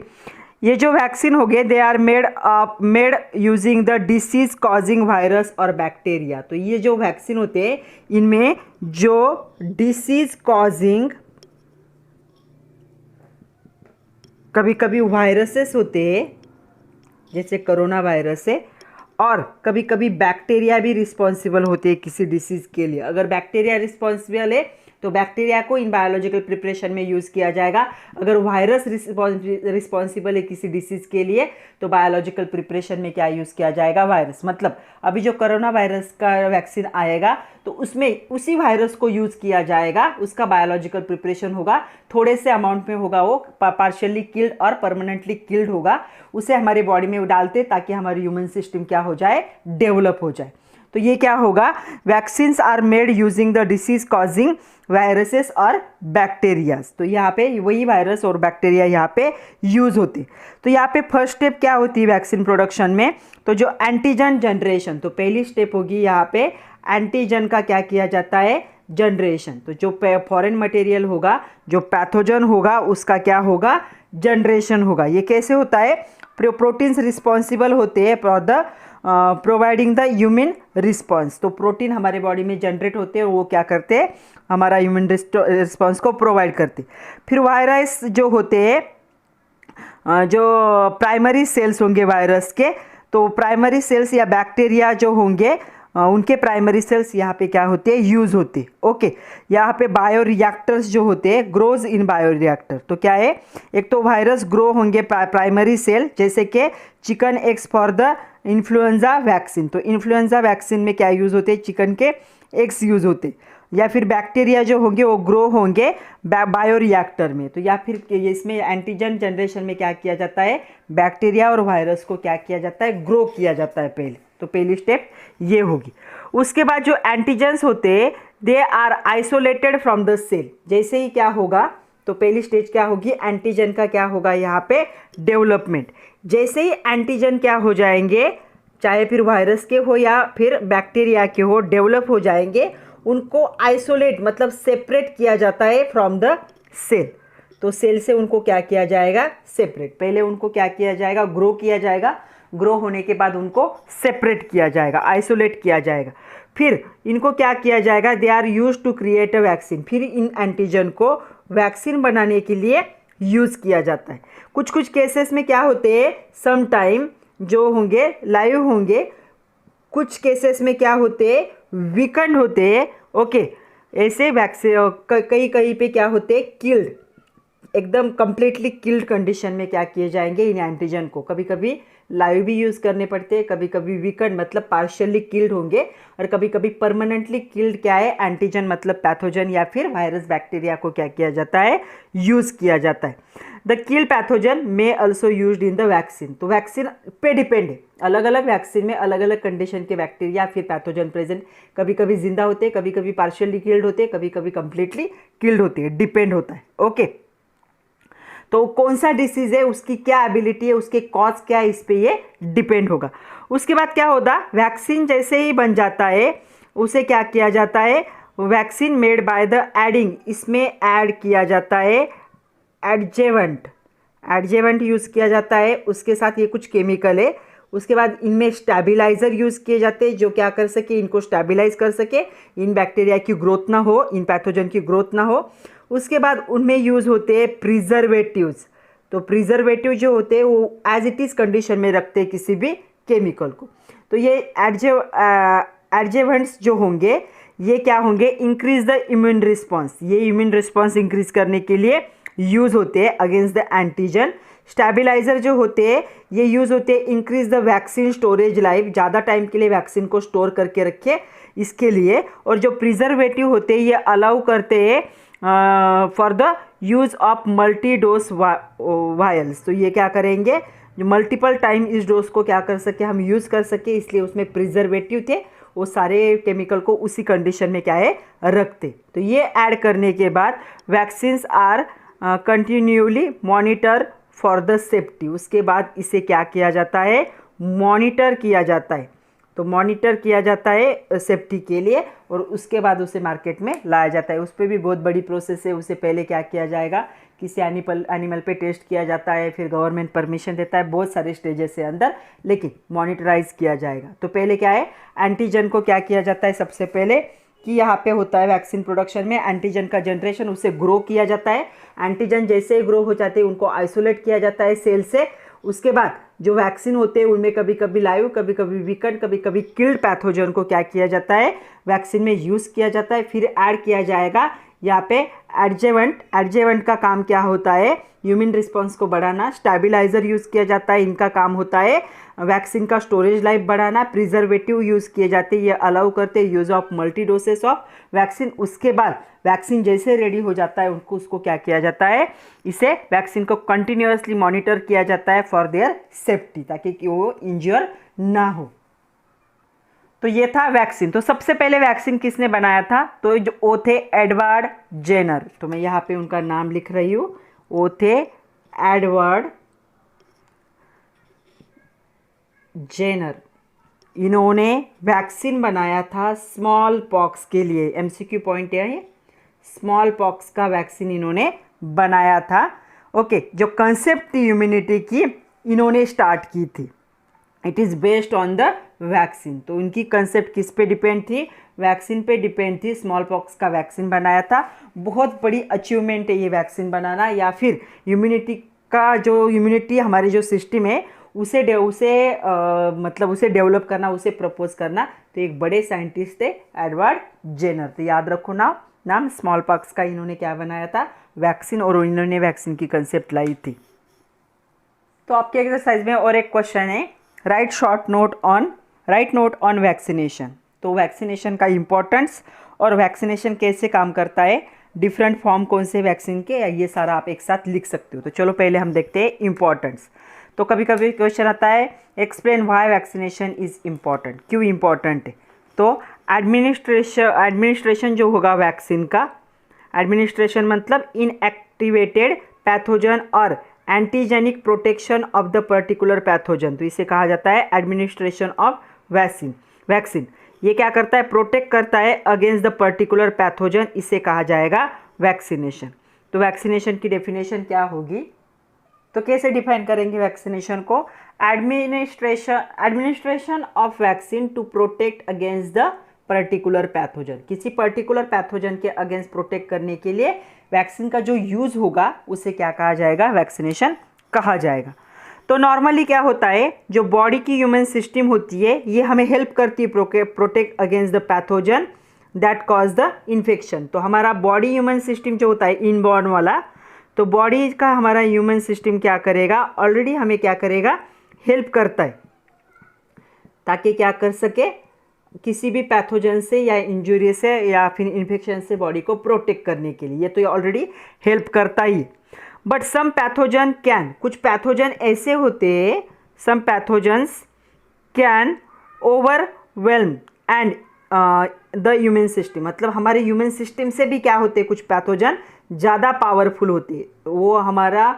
ये जो वैक्सीन हो गए they are made using the disease causing virus और बैक्टीरिया। तो ये जो वैक्सीन होते हैं इनमें जो डिसीज कॉजिंग, कभी कभी वायरसेस होते हैं जैसे कोरोना वायरस है, और कभी कभी बैक्टीरिया भी रिस्पॉन्सिबल होते हैं किसी डिसीज़ के लिए। अगर बैक्टीरिया रिस्पॉन्सिबल है तो बैक्टीरिया को इन बायोलॉजिकल प्रिपरेशन में यूज़ किया जाएगा। अगर वायरस रिस्पॉन्सिबल है किसी डिसीज़ के लिए तो बायोलॉजिकल प्रिपरेशन में क्या यूज़ किया जाएगा, वायरस। मतलब अभी जो कोरोना वायरस का वैक्सीन आएगा तो उसमें उसी वायरस को यूज़ किया जाएगा, उसका बायोलॉजिकल प्रिपरेशन होगा, थोड़े से अमाउंट में होगा, वो पार्शियली किल्ड और परमानेंटली किल्ड होगा, उसे हमारे बॉडी में डालते ताकि हमारी ह्यूमन सिस्टम क्या हो जाए, डेवलप हो जाए। तो ये क्या होगा, vaccines are made using the disease causing viruses और बैक्टीरियाज। तो यहाँ पे वही वायरस और बैक्टीरिया यहाँ पे यूज होते। तो यहाँ पे फर्स्ट स्टेप क्या होती है वैक्सीन प्रोडक्शन में, तो जो एंटीजन जनरेशन, तो पहली स्टेप होगी यहाँ पे एंटीजन का क्या किया जाता है, जनरेशन। तो जो फॉरेन मटेरियल होगा, जो पैथोजन होगा, उसका क्या होगा, जनरेशन होगा। ये कैसे होता है, प्रोटीन्स रिस्पॉन्सिबल होते हैं for the providing the human response. तो प्रोटीन हमारे बॉडी में जनरेट होते हैं, वो क्या करते हैं, हमारा ह्यूमन रिस्पॉन्स को प्रोवाइड करते। फिर वायरस जो होते हैं, जो प्राइमरी सेल्स होंगे वायरस के, तो प्राइमरी सेल्स या बैक्टीरिया जो होंगे उनके प्राइमरी सेल्स यहाँ पे क्या होते हैं, यूज़ होते हैं। ओके, यहाँ पे बायो रिएक्टर्स जो होते हैं, ग्रोज इन बायो रिएक्टर। तो क्या है, एक तो वायरस ग्रो होंगे प्राइमरी सेल, जैसे कि chicken eggs for the influenza vaccine. तो इन्फ्लुएंजा वैक्सीन में क्या यूज़ होते हैं, चिकन के एग्स यूज़ होते हैं। या फिर बैक्टीरिया जो होंगे वो ग्रो होंगे बायो रिएक्टर में। तो या फिर इसमें एंटीजन जनरेशन में क्या किया जाता है, बैक्टीरिया और वायरस को क्या किया जाता है, ग्रो किया जाता है पहले। तो पहली स्टेप ये होगी। उसके बाद जो एंटीजेंस होते हैं, they are isolated from the cell. जैसे ही क्या होगा, तो पहली स्टेज क्या होगी, एंटीजन का क्या होगा यहाँ पे, डेवलपमेंट। जैसे ही एंटीजन क्या हो जाएंगे, चाहे फिर वायरस के हो या फिर बैक्टीरिया के हो, डेवलप हो जाएंगे, उनको आइसोलेट मतलब सेपरेट किया जाता है फ्रॉम द सेल। तो सेल से उनको क्या किया जाएगा, सेपरेट। पहले उनको क्या किया जाएगा, ग्रो किया जाएगा। ग्रो होने के बाद उनको सेपरेट किया जाएगा, आइसोलेट किया जाएगा। फिर इनको क्या किया जाएगा, they are use to create a vaccine. फिर इन एंटीजन को वैक्सीन बनाने के लिए यूज़ किया जाता है। कुछ कुछ केसेस में क्या होते हैं, सम टाइम जो होंगे लाइव होंगे, कुछ केसेस में क्या होते हैं, वीकेंड होते हैं। ओके, ऐसे वैक्सीन कई कहीं पे क्या होते हैं, किल्ड, एकदम कंप्लीटली किल्ड कंडीशन में क्या किए जाएंगे, इन एंटीजन को। कभी कभी लाइव भी यूज़ करने पड़ते हैं, कभी कभी वीकेंड मतलब पार्शियली किल्ड होंगे, और कभी कभी परमानेंटली किल्ड क्या है, एंटीजन मतलब पैथोजन या फिर वायरस बैक्टीरिया को क्या किया जाता है, यूज़ किया जाता है। The kill pathogen may also used in the vaccine. तो वैक्सीन पे डिपेंड है, अलग अलग वैक्सीन में अलग अलग कंडीशन के बैक्टीरिया फिर पैथोजन प्रेजेंट, कभी कभी जिंदा होते हैं, कभी कभी पार्शियली किल्ड होते हैं, कभी कभी कंप्लीटली किल्ड होते हैं, डिपेंड होता है। ओके, तो कौन सा डिसीज है, उसकी क्या एबिलिटी है, उसके कॉज क्या है, इस पे ये डिपेंड होगा। उसके बाद क्या होगा, वैक्सीन जैसे ही बन जाता है, उसे क्या किया जाता है, vaccine made by the adding, इसमें ऐड किया जाता है एडजेवेंट। एडजेवेंट यूज़ किया जाता है, उसके साथ ये कुछ केमिकल है। उसके बाद इनमें स्टेबलाइजर यूज़ किए जाते हैं, जो क्या कर सके, इनको स्टेबलाइज कर सके, इन बैक्टीरिया की ग्रोथ ना हो, इन पैथोजन की ग्रोथ ना हो। उसके बाद उनमें यूज़ होते हैं प्रिजर्वेटिव्स। तो प्रिजर्वेटिव जो होते हैं वो एज इट इज़ कंडीशन में रखते हैं किसी भी केमिकल को। तो ये एडजेवेंट्स जो होंगे, ये क्या होंगे, इंक्रीज द इम्यून रिस्पॉन्स। ये इम्यून रिस्पॉन्स इंक्रीज करने के लिए यूज़ होते हैं अगेंस्ट द एंटीजन। स्टेबलाइजर जो होते हैं, ये यूज़ होते हैं increase the vaccine storage life, ज़्यादा टाइम के लिए वैक्सीन को स्टोर करके रखे इसके लिए। और जो प्रिजर्वेटिव होते हैं, ये अलाउ करते हैं for the use of multi dose vials. तो ये क्या करेंगे, जो मल्टीपल टाइम इस डोज को क्या कर सके, हम यूज़ कर सके, इसलिए उसमें प्रिजर्वेटिव थे, वो सारे केमिकल को उसी कंडीशन में क्या है, रखते। तो ये ऐड करने के बाद vaccines are continuously monitor for the safety. उसके बाद इसे क्या किया जाता है, मॉनिटर किया जाता है। तो मॉनिटर किया जाता है सेफ्टी के लिए, और उसके बाद उसे मार्केट में लाया जाता है। उस पर भी बहुत बड़ी प्रोसेस है। उसे पहले क्या किया जाएगा, किसी एनिमल पे टेस्ट किया जाता है, फिर गवर्नमेंट परमिशन देता है, बहुत सारे स्टेजेस है अंदर, लेकिन मॉनिटराइज किया जाएगा। तो पहले क्या है, एंटीजन को क्या किया जाता है, सबसे पहले कि यहाँ पे होता है वैक्सीन प्रोडक्शन में एंटीजन का जनरेशन, उसे ग्रो किया जाता है। एंटीजन जैसे ही ग्रो हो जाते हैं, उनको आइसोलेट किया जाता है सेल से। उसके बाद जो वैक्सीन होते हैं, उनमें कभी कभी लाइव, कभी कभी वीकेंड, कभी कभी किल्ड पैथोजन को क्या किया जाता है, वैक्सीन में यूज़ किया जाता है। फिर ऐड किया जाएगा यहाँ पे एडजेवेंट। एडजेवेंट का काम क्या होता है, ह्यूमन रिस्पॉन्स को बढ़ाना। स्टेबलाइजर यूज़ किया जाता है, इनका काम होता है वैक्सीन का स्टोरेज लाइफ बढ़ाना। प्रिजर्वेटिव यूज़ किए जाते हैं, ये अलाउ करते हैं use of multi doses of vaccine. उसके बाद वैक्सीन जैसे रेडी हो जाता है, उसको क्या किया जाता है, इसे वैक्सीन को कंटिन्यूअसली मॉनिटर किया जाता है फॉर देयर सेफ्टी, ताकि कि वो इंज्योर ना हो। तो ये था वैक्सीन। तो सबसे पहले वैक्सीन किसने बनाया था, तो जो वो थे एडवर्ड जेनर। तो मैं यहाँ पे उनका नाम लिख रही हूँ, वो थे एडवर्ड जेनर। इन्होंने वैक्सीन बनाया था स्मॉल पॉक्स के लिए। एमसीक्यू पॉइंट है, स्मॉल पॉक्स का वैक्सीन इन्होंने बनाया था। ओके, जो कंसेप्ट थी इम्यूनिटी की, इन्होंने स्टार्ट की थी। It is based on the vaccine. तो उनकी कंसेप्ट किस पे डिपेंड थी, वैक्सीन पे डिपेंड थी। स्मॉल पॉक्स का वैक्सीन बनाया था। बहुत बड़ी अचीवमेंट है ये वैक्सीन बनाना, या फिर इम्यूनिटी का जो इम्यूनिटी हमारी जो सिस्टम है मतलब उसे डेवलप करना, उसे प्रपोज करना, तो एक बड़े साइंटिस्ट थे एडवर्ड जेनर। तो याद रखो नाम स्मॉल पॉक्स का इन्होंने क्या बनाया था, वैक्सीन, और इन्होंने वैक्सीन की कंसेप्ट लाई थी। तो आपके एक्सरसाइज में और एक क्वेश्चन है, राइट नोट ऑन वैक्सीनेशन। तो वैक्सीनेशन का इम्पोर्टेंस और वैक्सीनेशन कैसे काम करता है, डिफरेंट फॉर्म कौन से वैक्सीन के, ये सारा आप एक साथ लिख सकते हो। तो चलो पहले हम देखते हैं इम्पोर्टेंस। तो कभी कभी क्वेश्चन आता है, explain why vaccination is important, क्यों इम्पॉर्टेंट है। तो एडमिनिस्ट्रेशन जो होगा वैक्सीन का, एडमिनिस्ट्रेशन मतलब इनएक्टिवेटेड पैथोजन और antigenic protection of the particular pathogen, तो इसे कहा जाता है एडमिनिस्ट्रेशन ऑफ वैक्सीन। ये क्या करता है, प्रोटेक्ट करता है अगेंस्ट द पर्टिकुलर पैथोजन, इसे कहा जाएगा वैक्सीनेशन। तो वैक्सीनेशन की डेफिनेशन क्या होगी, तो कैसे डिफाइन करेंगे वैक्सीनेशन को, administration of vaccine to protect against the particular pathogen, किसी पर्टिकुलर पैथोजन के अगेंस्ट प्रोटेक्ट करने के लिए वैक्सीन का जो यूज होगा उसे क्या कहा जाएगा, वैक्सीनेशन कहा जाएगा। तो नॉर्मली क्या होता है, जो बॉडी की ह्यूमन सिस्टम होती है ये हमें हेल्प करती है protect against the pathogen that cause the infection. तो हमारा बॉडी ह्यूमन सिस्टम जो होता है इनबॉर्न वाला, तो बॉडी का हमारा ह्यूमन सिस्टम क्या करेगा, ऑलरेडी हमें क्या करेगा, हेल्प करता है ताकि क्या कर सके, किसी भी पैथोजन से या इंजुरी से या फिर इन्फेक्शन से बॉडी को प्रोटेक्ट करने के लिए, ये तो ऑलरेडी हेल्प करता ही। बट सम पैथोजन कैन, कुछ पैथोजन ऐसे होते हैं, some pathogens can overwhelm and the human system, मतलब हमारे ह्यूमन सिस्टम से भी क्या होते हैं, कुछ पैथोजन ज़्यादा पावरफुल होते हैं, वो हमारा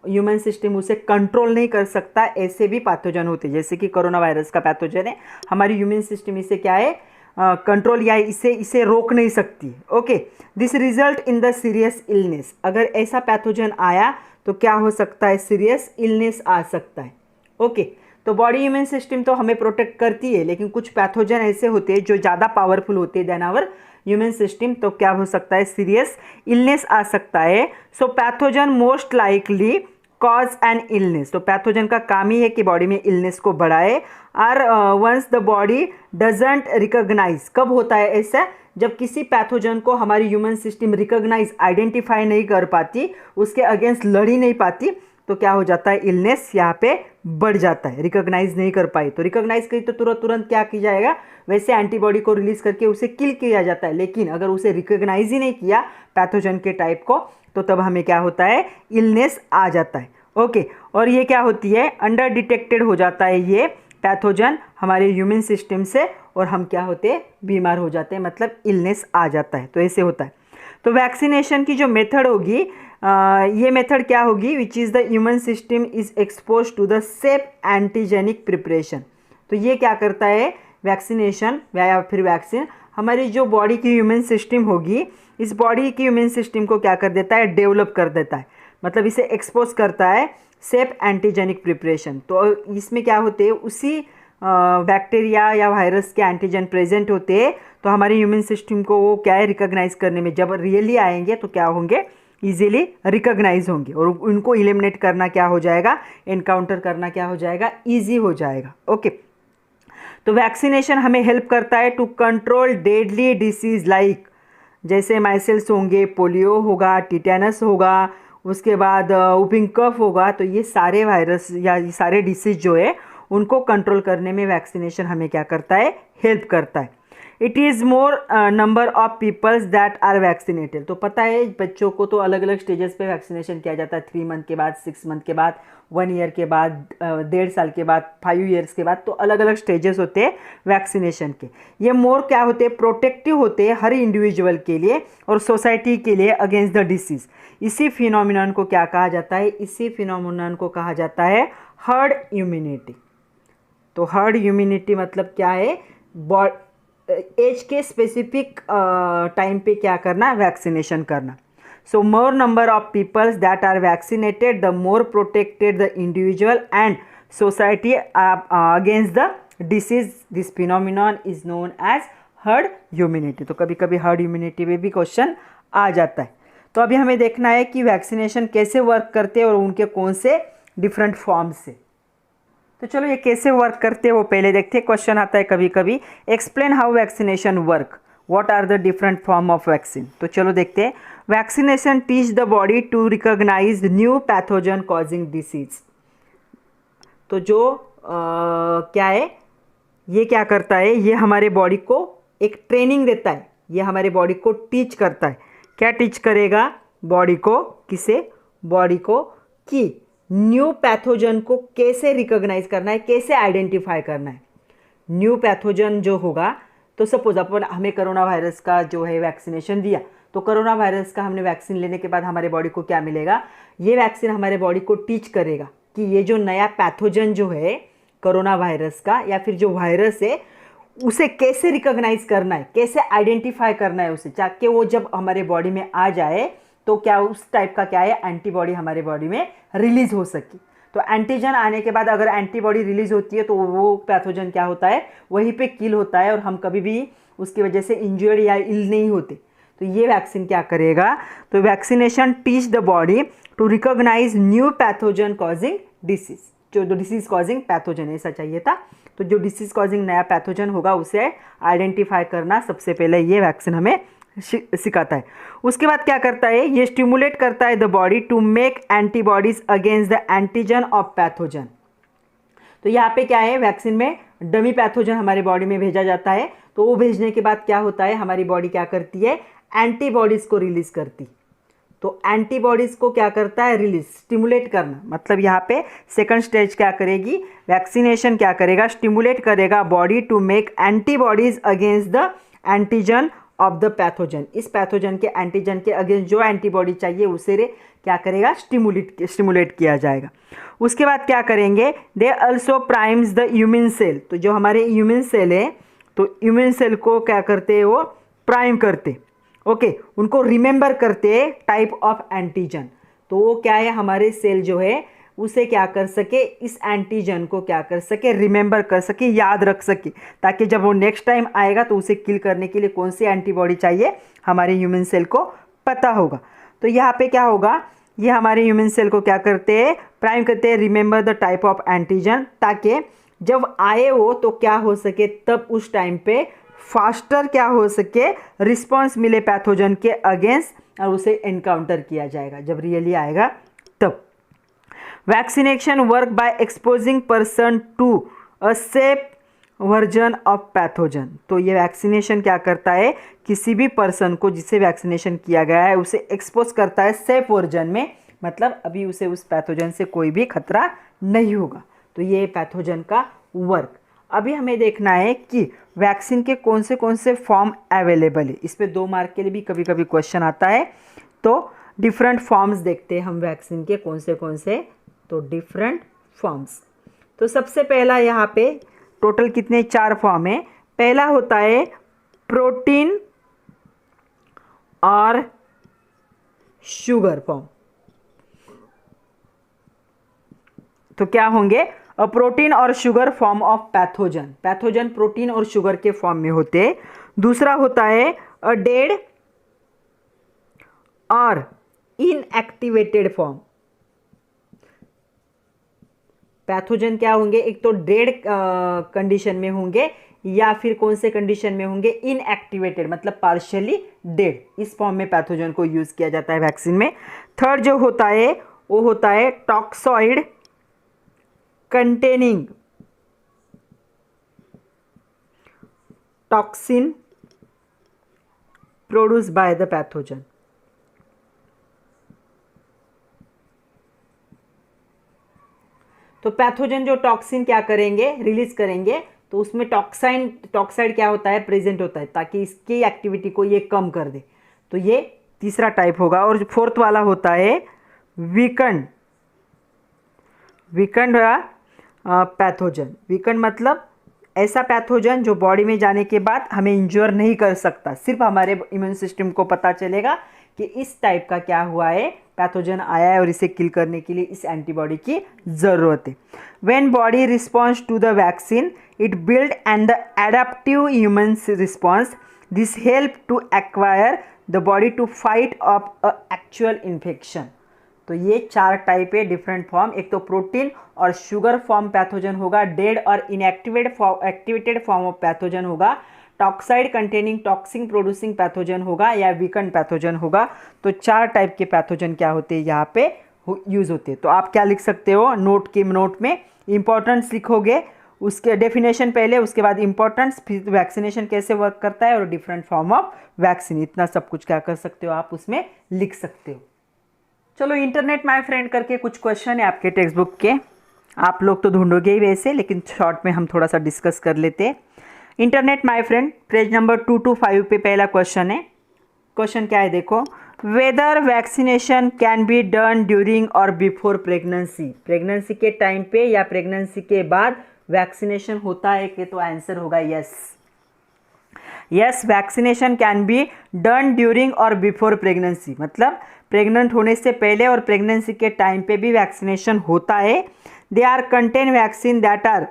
ह्यूमन सिस्टम उसे कंट्रोल नहीं कर सकता, ऐसे भी पैथोजन होते हैं। जैसे कि कोरोना वायरस का पैथोजन है, हमारी ह्यूमन सिस्टम इसे क्या है, कंट्रोल या इसे रोक नहीं सकती। Okay, this result in the serious illness, अगर ऐसा पैथोजन आया तो क्या हो सकता है, सीरियस इलनेस आ सकता है। ओके, तो बॉडी ह्यूमन सिस्टम तो हमें प्रोटेक्ट करती है, लेकिन कुछ पैथोजन ऐसे होते हैं जो ज़्यादा पावरफुल होते हैं देन आवर ह्यूमन सिस्टम, तो क्या हो सकता है, सीरियस इलनेस आ सकता है। So pathogen most likely cause an illness, तो पैथोजन का काम ही है कि बॉडी में इलनेस को बढ़ाए। और once the body doesn't recognize, कब होता है ऐसा, जब किसी पैथोजन को हमारी ह्यूमन सिस्टम रिकॉग्नाइज, आइडेंटिफाई नहीं कर पाती, उसके अगेंस्ट लड़ ही नहीं पाती, तो क्या हो जाता है, इलनेस यहाँ पे बढ़ जाता है। रिकॉग्नाइज नहीं कर पाई, तो रिकॉग्नाइज करी तो तुरंत क्या किया जाएगा, वैसे एंटीबॉडी को रिलीज करके उसे किल किया जाता है। लेकिन अगर उसे रिकॉग्नाइज ही नहीं किया पैथोजन के टाइप को, तो तब हमें क्या होता है, इलनेस आ जाता है। ओके, और ये क्या होती है, अंडर डिटेक्टेड हो जाता है ये पैथोजन हमारे ह्यूमन सिस्टम से, और हम क्या होते हैं, बीमार हो जाते हैं, मतलब इलनेस आ जाता है। तो ऐसे होता है। तो वैक्सीनेशन की जो मेथड होगी, ये मेथड क्या होगी, which is the human system is expose to the safe antigenic preparation. तो ये क्या करता है, वैक्सीनेशन या फिर वैक्सीन हमारी जो बॉडी की ह्यूमन सिस्टम होगी, इस बॉडी की ह्यूमन सिस्टम को क्या कर देता है, डेवलप कर देता है, मतलब इसे एक्सपोज करता है सेफ एंटीजेनिक प्रिपरेशन। तो इसमें क्या होते हैं, उसी बैक्टीरिया या वायरस के एंटीजन प्रेजेंट होते हैं, तो हमारी ह्यूमन सिस्टम को वो क्या है, रिकॉग्नाइज करने में, जब रियली आएंगे तो क्या होंगे, इजीली रिकॉग्नाइज होंगे, और उनको एलिमिनेट करना क्या हो जाएगा, एनकाउंटर करना क्या हो जाएगा, ईजी हो जाएगा। ओके, तो वैक्सीनेशन हमें हेल्प करता है to control deadly disease like, जैसे माइसेल्स होंगे, पोलियो होगा, टिटेनस होगा, उसके बाद वुपिंग कफ होगा। तो ये सारे वायरस या ये सारे डिसीज जो है उनको कंट्रोल करने में वैक्सीनेशन हमें क्या करता है, हेल्प करता है। It is more number of peoples that are vaccinated, तो पता है बच्चों को तो अलग अलग स्टेजेस पे वैक्सीनेशन किया जाता है, 3 मंथ के बाद, 6 मंथ के बाद, 1 ईयर के बाद, 1.5 साल के बाद, 5 ईयर्स के बाद, तो अलग अलग स्टेजेस होते हैं वैक्सीनेशन के। ये मोर क्या होते हैं, प्रोटेक्टिव होते हैं हर इंडिविजुअल के लिए और सोसाइटी के लिए अगेंस्ट द डिसीज़। इसी फिनोमिनन को क्या कहा जाता है, इसी फिनोमिनन को कहा जाता है हर्ड इम्यूनिटी। तो हर्ड इम्यूनिटी मतलब क्या है, एज के स्पेसिफिक टाइम पे क्या करना, वैक्सीनेशन करना। So more number of peoples that are vaccinated, the more protected the individual and society against the disease. This phenomenon is known as herd immunity. तो कभी कभी हर्ड इम्यूनिटी में भी क्वेश्चन आ जाता है। तो अभी हमें देखना है कि वैक्सीनेशन कैसे वर्क करते हैं और उनके कौन से डिफरेंट फॉर्म्स से। तो चलो ये कैसे वर्क करते हैं वो पहले देखते हैं। क्वेश्चन आता है कभी कभी, explain how vaccination work, what are the different form of vaccine. तो चलो देखते हैं। Vaccination teach the body to recognise new pathogen causing disease. तो जो क्या है, ये क्या करता है, ये हमारे बॉडी को एक ट्रेनिंग देता है, ये हमारे बॉडी को टीच करता है। क्या टीच करेगा बॉडी को, किसे, बॉडी को, कि न्यू पैथोजन को कैसे रिकॉग्नाइज करना है, कैसे आइडेंटिफाई करना है। न्यू पैथोजन जो होगा, तो सपोज अपन हमें कोरोना वायरस का जो है वैक्सीनेशन दिया, तो कोरोना वायरस का हमने वैक्सीन लेने के बाद हमारे बॉडी को क्या मिलेगा, ये वैक्सीन हमारे बॉडी को टीच करेगा कि ये जो नया पैथोजन जो है कोरोना वायरस का या फिर जो वायरस है, उसे कैसे रिकॉग्नाइज करना है, कैसे आइडेंटिफाई करना है उसे, ताकि वो जब हमारे बॉडी में आ जाए तो क्या उस टाइप का क्या है एंटीबॉडी हमारे बॉडी में रिलीज हो सके। तो एंटीजन आने के बाद अगर एंटीबॉडी रिलीज होती है तो वो पैथोजन क्या होता है, वहीं पे किल होता है और हम कभी भी उसकी वजह से इंजर्ड या इल नहीं होते। तो ये वैक्सीन क्या करेगा, तो vaccination teach the body to recognise new pathogen causing disease, जो डिसीज कॉजिंग पैथोजन ऐसा चाहिए था। तो जो डिसीज कॉजिंग नया पैथोजन होगा उसे आइडेंटिफाई करना सबसे पहले ये वैक्सीन हमें सिखाता है। उसके बाद क्या करता है, ये स्टिमुलेट करता है the body to make antibodies against the antigen of pathogen. तो यहाँ पे क्या है, वैक्सीन में डमी पैथोजन हमारे बॉडी में भेजा जाता है, तो वो भेजने के बाद क्या होता है, हमारी बॉडी क्या करती है, एंटीबॉडीज को रिलीज करती। तो एंटीबॉडीज को क्या करता है, रिलीज, स्टिमुलेट करना, मतलब यहाँ पे सेकंड स्टेज क्या करेगी, वैक्सीनेशन क्या करेगा, स्टिमुलेट करेगा body to make antibodies against the antigen of the pathogen. इस पैथोजन के एंटीजन के अगेंस्ट जो एंटीबॉडी चाहिए उसे क्या करेगा, स्टिमुलेट किया जाएगा। उसके बाद क्या करेंगे, they also primes the immune cell. तो जो हमारे इम्यून सेल है, तो इम्यून सेल को क्या करते हैं, वो प्राइम करते, ओके, उनको रिमेंबर करते हैं टाइप ऑफ एंटीजन। तो वो क्या है, हमारे सेल जो है उसे क्या कर सके, इस एंटीजन को क्या कर सके, रिमेंबर कर सके, याद रख सके, ताकि जब वो नेक्स्ट टाइम आएगा तो उसे किल करने के लिए कौन सी एंटीबॉडी चाहिए हमारे ह्यूमन सेल को पता होगा। तो यहाँ पे क्या होगा, ये हमारे ह्यूमन सेल को क्या करते हैं, प्राइम करते हैं, remember the type of antigen, ताकि जब आए वो तो क्या हो सके, तब उस टाइम पे फास्टर क्या हो सके, रिस्पॉन्स मिले पैथोजन के अगेंस्ट और उसे एनकाउंटर किया जाएगा जब रियली आएगा तब। Vaccination work by exposing person to a safe version of pathogen. तो ये वैक्सीनेशन क्या करता है, किसी भी पर्सन को जिससे वैक्सीनेशन किया गया है उसे एक्सपोज करता है सेफ वर्जन में, मतलब अभी उसे उस पैथोजन से कोई भी खतरा नहीं होगा। तो ये पैथोजन का वर्क। अभी हमें देखना है कि वैक्सीन के कौन से फॉर्म अवेलेबल है। इस पे 2 मार्क के लिए भी कभी कभी क्वेश्चन आता है। तो डिफरेंट फॉर्म्स देखते हैं हम वैक्सीन के कौन से, तो डिफरेंट फॉर्म्स। तो सबसे पहला यहाँ पे टोटल कितने, 4 फॉर्म है। पहला होता है प्रोटीन और शुगर फॉर्म। तो क्या होंगे, अ प्रोटीन और sugar form of pathogen. Pathogen protein और शुगर के फॉर्म में होते। दूसरा होता है अ डेड और इनएक्टिवेटेड फॉर्म। पैथोजन क्या होंगे, एक तो डेड कंडीशन में होंगे या फिर कौन से कंडीशन में होंगे, इनएक्टिवेटेड, मतलब पार्शियली डेड। इस फॉर्म में पैथोजन को यूज किया जाता है वैक्सीन में। थर्ड जो होता है वो होता है toxoid containing toxin produce by the pathogen. तो पैथोजन जो टॉक्सिन क्या करेंगे, रिलीज करेंगे, तो उसमें टॉक्साइड क्या होता है, प्रेजेंट होता है, ताकि इसकी एक्टिविटी को ये कम कर दे। तो ये तीसरा टाइप होगा। और फोर्थ वाला होता है वीकंड पैथोजन। वीकंड मतलब ऐसा पैथोजन जो बॉडी में जाने के बाद हमें इंज्योर नहीं कर सकता, सिर्फ हमारे इम्यून सिस्टम को पता चलेगा कि इस टाइप का क्या हुआ है, पैथोजन आया है और इसे किल करने के लिए इस एंटीबॉडी की ज़रूरत है। When body response to the vaccine it build and the adaptive human response, this help to acquire the body to fight off a actual infection. तो ये 4 टाइप है डिफरेंट फॉर्म। एक तो प्रोटीन और शुगर फॉर्म पैथोजन होगा, dead और activated form of pathogen होगा, toxoid containing toxin producing pathogen होगा या वीकन पैथोजन होगा। तो 4 टाइप के पैथोजन क्या होते हैं यहाँ पे यूज होते हैं। तो आप क्या लिख सकते हो, नोट में इंपॉर्टेंस लिखोगे, उसके डेफिनेशन पहले, उसके बाद इंपॉर्टेंस, फिर वैक्सीनेशन कैसे वर्क करता है और डिफरेंट फॉर्म ऑफ वैक्सीन, इतना सब कुछ क्या कर सकते हो आप उसमें लिख सकते हो। चलो इंटरनेट माय फ्रेंड करके कुछ क्वेश्चन है आपके टेक्स्ट बुक के, आप लोग तो ढूंढोगे ही वैसे, लेकिन शॉर्ट में हम थोड़ा सा डिस्कस कर लेते हैं। Internet my friend page number 225 पे पहला क्वेश्चन है। क्वेश्चन क्या है देखो, whether vaccination can be done during और बिफोर प्रेगनेंसी, प्रेगनेंसी के टाइम पे या प्रेगनेंसी के बाद वैक्सीनेशन होता है कि, तो आंसर होगा yes, vaccination can be done during और बिफोर प्रेगनेंसी, मतलब प्रेग्नेंट होने से पहले और प्रेगनेंसी के टाइम पे भी वैक्सीनेशन होता है। They are contain vaccine that are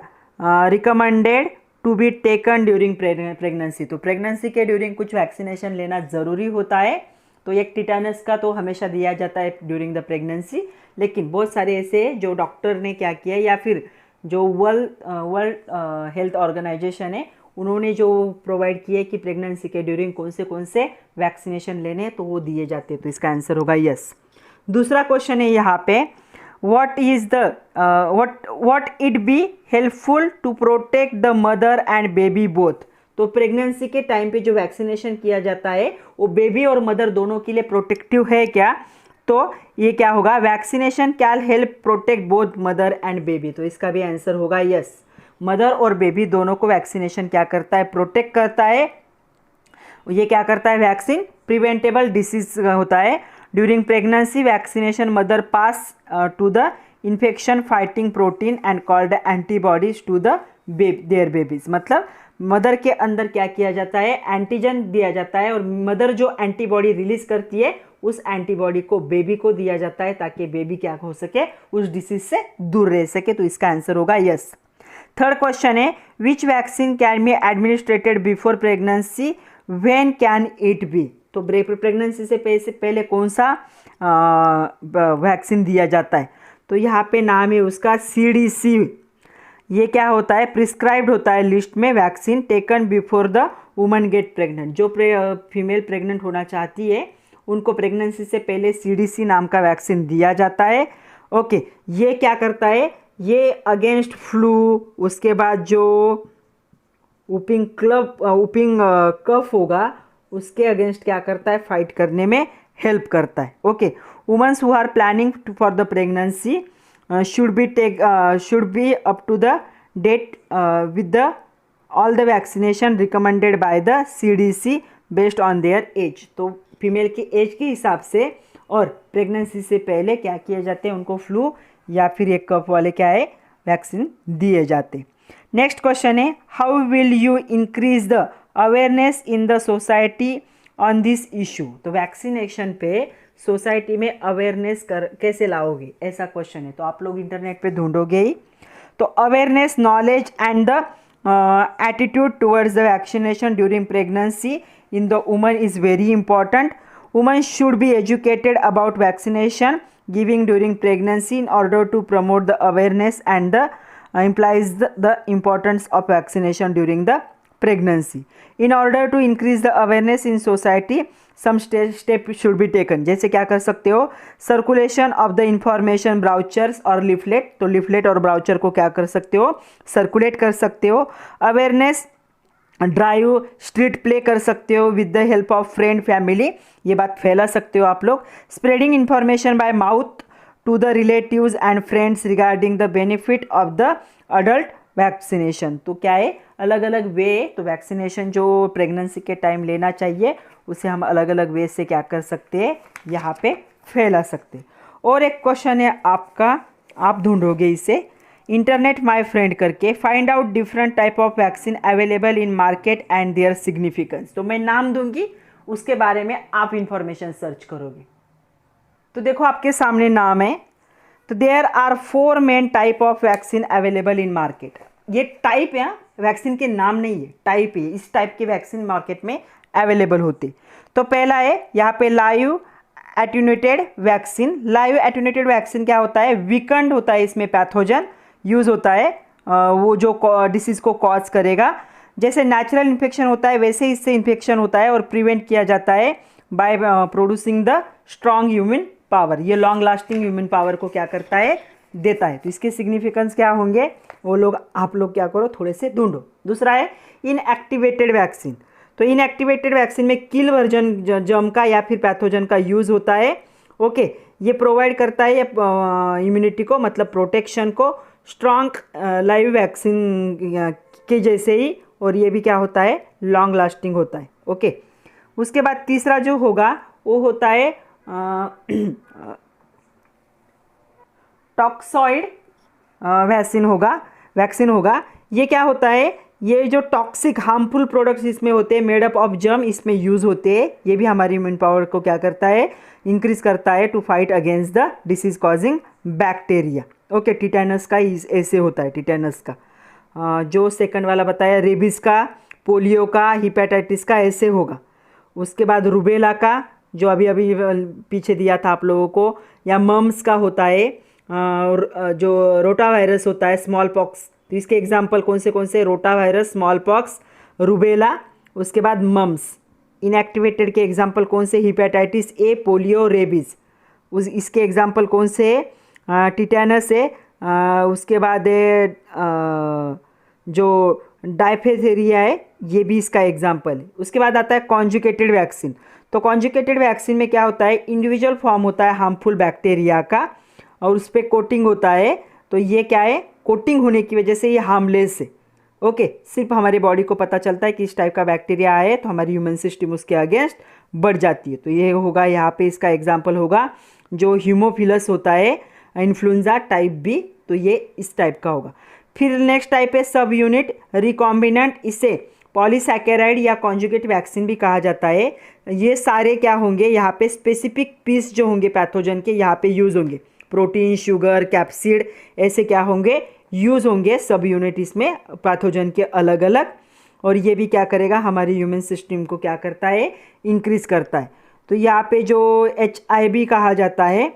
recommended to be taken during pregnancy, तो प्रेगनेंसी के ड्यूरिंग कुछ वैक्सीनेशन लेना ज़रूरी होता है। तो एक टिटानस का तो हमेशा दिया जाता है ड्यूरिंग द प्रेगनेंसी, लेकिन बहुत सारे ऐसे जो डॉक्टर ने क्या किया या फिर जो वर्ल्ड हेल्थ ऑर्गेनाइजेशन है उन्होंने जो प्रोवाइड किए कि प्रेगनेंसी के ड्यूरिंग कौन से वैक्सीनेशन लेने, तो वो दिए जाते हैं। तो इसका आंसर होगा यस। दूसरा क्वेश्चन है यहाँ पे, what it be helpful to protect the mother and baby both, तो प्रेगनेंसी के टाइम पे जो वैक्सीनेशन किया जाता है वो बेबी और मदर दोनों के लिए प्रोटेक्टिव है क्या, तो ये क्या होगा, vaccination can help protect both mother and baby, तो इसका भी आंसर होगा यस। मदर और बेबी दोनों को वैक्सीनेशन क्या करता है, प्रोटेक्ट करता है। ये क्या करता है, वैक्सीन प्रिवेंटेबल डिसीज होता है। During pregnancy vaccination mother pass to the infection fighting protein and called antibodies to the their babies, मतलब मदर के अंदर क्या किया जाता है, एंटीजन दिया जाता है और मदर जो एंटीबॉडी रिलीज करती है उस एंटीबॉडी को बेबी को दिया जाता है ताकि बेबी क्या हो सके, उस डिसीज से दूर रह सके। तो इसका आंसर होगा यस। थर्ड क्वेश्चन है, विच vaccine can be administrated before pregnancy, when can it be, तो प्रेगनेंसी से पहले कौन सा वैक्सीन दिया जाता है, तो यहाँ पे नाम है उसका CDC। ये क्या होता है, प्रिस्क्राइब्ड होता है लिस्ट में vaccine taken before the woman get pregnant, जो फीमेल प्रेग्नेंट होना चाहती है उनको प्रेगनेंसी से पहले CDC नाम का वैक्सीन दिया जाता है। ओके, ये क्या करता है, ये अगेंस्ट फ्लू, उसके बाद जो वुपिंग कफ होगा उसके अगेंस्ट क्या करता है, फाइट करने में हेल्प करता है। Okay, women's who are planning for the pregnancy should be up to the date with the all the vaccination recommended by the CDC based on their age, तो फीमेल की as के हिसाब से और प्रेगनेंसी से पहले क्या किए जाते हैं, उनको फ्लू या फिर एक कफ वाले क्या है वैक्सीन दिए जाते हैं। नेक्स्ट क्वेश्चन है, how will you increase the awareness in the society on this issue, तो वैक्सीनेशन पे सोसाइटी में अवेयरनेस कैसे लाओगे, ऐसा क्वेश्चन है। तो आप लोग इंटरनेट पे ढूंढोगे ही, तो awareness, knowledge and the attitude towards the vaccination during pregnancy in the woman is very important. Woman should be educated about vaccination giving during pregnancy in order to promote the awareness and the implies the importance of vaccination during the pregnancy. In order to increase the awareness in society, some step should be taken. जैसे क्या कर सकते हो, circulation of the information brochures और leaflet, तो leaflet और brochure को क्या कर सकते हो, सर्कुलेट कर सकते हो। अवेयरनेस ड्राइव, स्ट्रीट प्ले कर सकते हो with the help of friend family, ये बात फैला सकते हो आप लोग। Spreading information bye mouth to the relatives and friends regarding the benefit of the adult vaccination, तो क्या है, अलग अलग वे, तो वैक्सीनेशन जो प्रेगनेंसी के टाइम लेना चाहिए उसे हम अलग अलग वे से क्या कर सकते हैं, यहाँ पे फैला सकते हैं। और एक क्वेश्चन है आपका, आप ढूंढोगे इसे इंटरनेट माय फ्रेंड करके, find out different type of vaccine available in market and their significance, तो मैं नाम दूंगी उसके बारे में आप इंफॉर्मेशन सर्च करोगे। तो देखो आपके सामने नाम है, तो there are 4 main type of vaccine available in market, ये टाइप है, वैक्सीन के नाम नहीं है, टाइप है, इस टाइप के वैक्सीन मार्केट में अवेलेबल होते। तो पहला है यहाँ पे live attenuated vaccine. Live attenuated vaccine क्या होता है, वीकेंड होता है, इसमें पैथोजन यूज़ होता है वो जो डिसीज़ को कॉज करेगा। जैसे नेचुरल इन्फेक्शन होता है वैसे इससे इन्फेक्शन होता है और प्रिवेंट किया जाता है by producing the strong human power. ये लॉन्ग लास्टिंग ह्यूमन पावर को क्या करता है, देता है। तो इसके सिग्निफिकेंस क्या होंगे वो लोग आप लोग क्या करो, थोड़े से ढूंढो। दूसरा है इनएक्टिवेटेड वैक्सीन। तो इनएक्टिवेटेड वैक्सीन में किल वर्जन जर्म का या फिर पैथोजन का यूज़ होता है। ओके, ये प्रोवाइड करता है इम्यूनिटी को, मतलब प्रोटेक्शन को, स्ट्रॉन्ग लाइव वैक्सीन के जैसे ही, और ये भी क्या होता है, लॉन्ग लास्टिंग होता है। ओके, उसके बाद तीसरा जो होगा वो होता है टॉक्सॉइड वैक्सीन होगा। ये क्या होता है, ये जो टॉक्सिक हार्मफुल प्रोडक्ट्स इसमें होते हैं मेड अप ऑफ जर्म इसमें यूज़ होते हैं। ये भी हमारी इम्यून पावर को क्या करता है, इंक्रीज करता है to fight against the disease causing bacteria. Okay, tetanus का ऐसे होता है, टिटेनस का जो सेकंड वाला बताया, रेबीज का, पोलियो का, हिपेटाइटिस का ऐसे होगा। उसके बाद रुबेला का जो अभी अभी पीछे दिया था आप लोगों को, या मम्स का होता है, जो रोटा वायरस होता है, स्मॉल पॉक्स। तो इसके एग्जाम्पल कौन से, rota virus, small pox, rubella. उसके बाद मम्स। इनएक्टिवेटेड के एग्जाम्पल कौन से, हिपेटाइटिस ए, पोलियो, रेबीज। इसके एग्जाम्पल कौन से, टिटेनस है। उसके बाद जो डायफेथेरिया है, ये भी इसका एग्जाम्पल है। उसके बाद आता है कॉन्जुगेटेड वैक्सीन। तो कॉन्जुगेटेड वैक्सीन में क्या होता है, इंडिविजुअल फॉर्म होता है हार्मफुल बैक्टीरिया का और उस पर कोटिंग होता है। तो ये क्या है, कोटिंग होने की वजह से ये हार्मलेस है। ओके, सिर्फ हमारे बॉडी को पता चलता है कि इस टाइप का बैक्टीरिया आए तो हमारी ह्यूमन सिस्टम उसके अगेंस्ट बढ़ जाती है। तो ये होगा यहाँ पे, इसका एग्जाम्पल होगा जो हीमोफिलस होता है, इन्फ्लुएंजा टाइप बी, तो ये इस टाइप का होगा। फिर नेक्स्ट टाइप है सब यूनिट रिकॉम्बिनेंट। इसे पॉलीसैकेराइड या कॉन्जुगेट वैक्सीन भी कहा जाता है। ये सारे क्या होंगे, यहाँ पे स्पेसिफिक पीस जो होंगे पैथोजन के यहाँ पे यूज़ होंगे। प्रोटीन, शुगर, कैप्सिड ऐसे क्या होंगे, यूज़ होंगे सब यूनिट इसमें पैथोजन के अलग अलग। और ये भी क्या करेगा, हमारी ह्यूमन सिस्टम को क्या करता है, इंक्रीज करता है। तो यहाँ पे जो HIV कहा जाता है,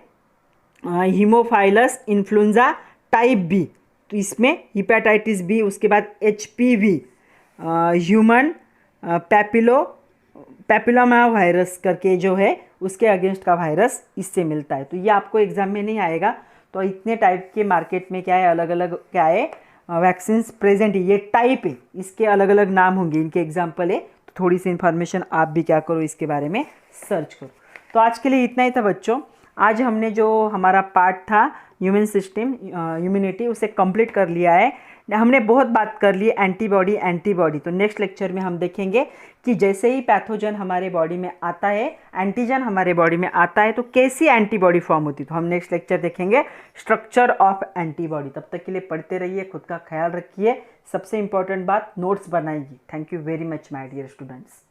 हीमोफाइलस इन्फ्लुएंजा टाइप बी, तो इसमें हिपेटाइटिस बी, उसके बाद HPV, ह्यूमन पैपिलोमा वायरस करके जो है उसके अगेंस्ट का वायरस इससे मिलता है। तो ये आपको एग्जाम में नहीं आएगा। तो इतने टाइप के मार्केट में क्या है, अलग अलग क्या है वैक्सीन्स प्रेजेंट है। ये टाइप है, इसके अलग अलग नाम होंगे, इनके एग्जाम्पल है। तो थोड़ी सी इन्फॉर्मेशन आप भी क्या करो, इसके बारे में सर्च करो। तो आज के लिए इतना ही था बच्चों। आज हमने जो हमारा पार्ट था ह्यूमन सिस्टम इम्यूनिटी, उसे कंप्लीट कर लिया है। हमने बहुत बात कर ली एंटीबॉडी। तो नेक्स्ट लेक्चर में हम देखेंगे कि जैसे ही पैथोजन हमारे बॉडी में आता है, एंटीजन हमारे बॉडी में आता है, तो कैसी एंटीबॉडी फॉर्म होती है। तो हम नेक्स्ट लेक्चर देखेंगे स्ट्रक्चर ऑफ एंटीबॉडी। तब तक के लिए पढ़ते रहिए, खुद का ख्याल रखिए। सबसे इंपॉर्टेंट बात, नोट्स बनाइए। Thank you very much my dear students.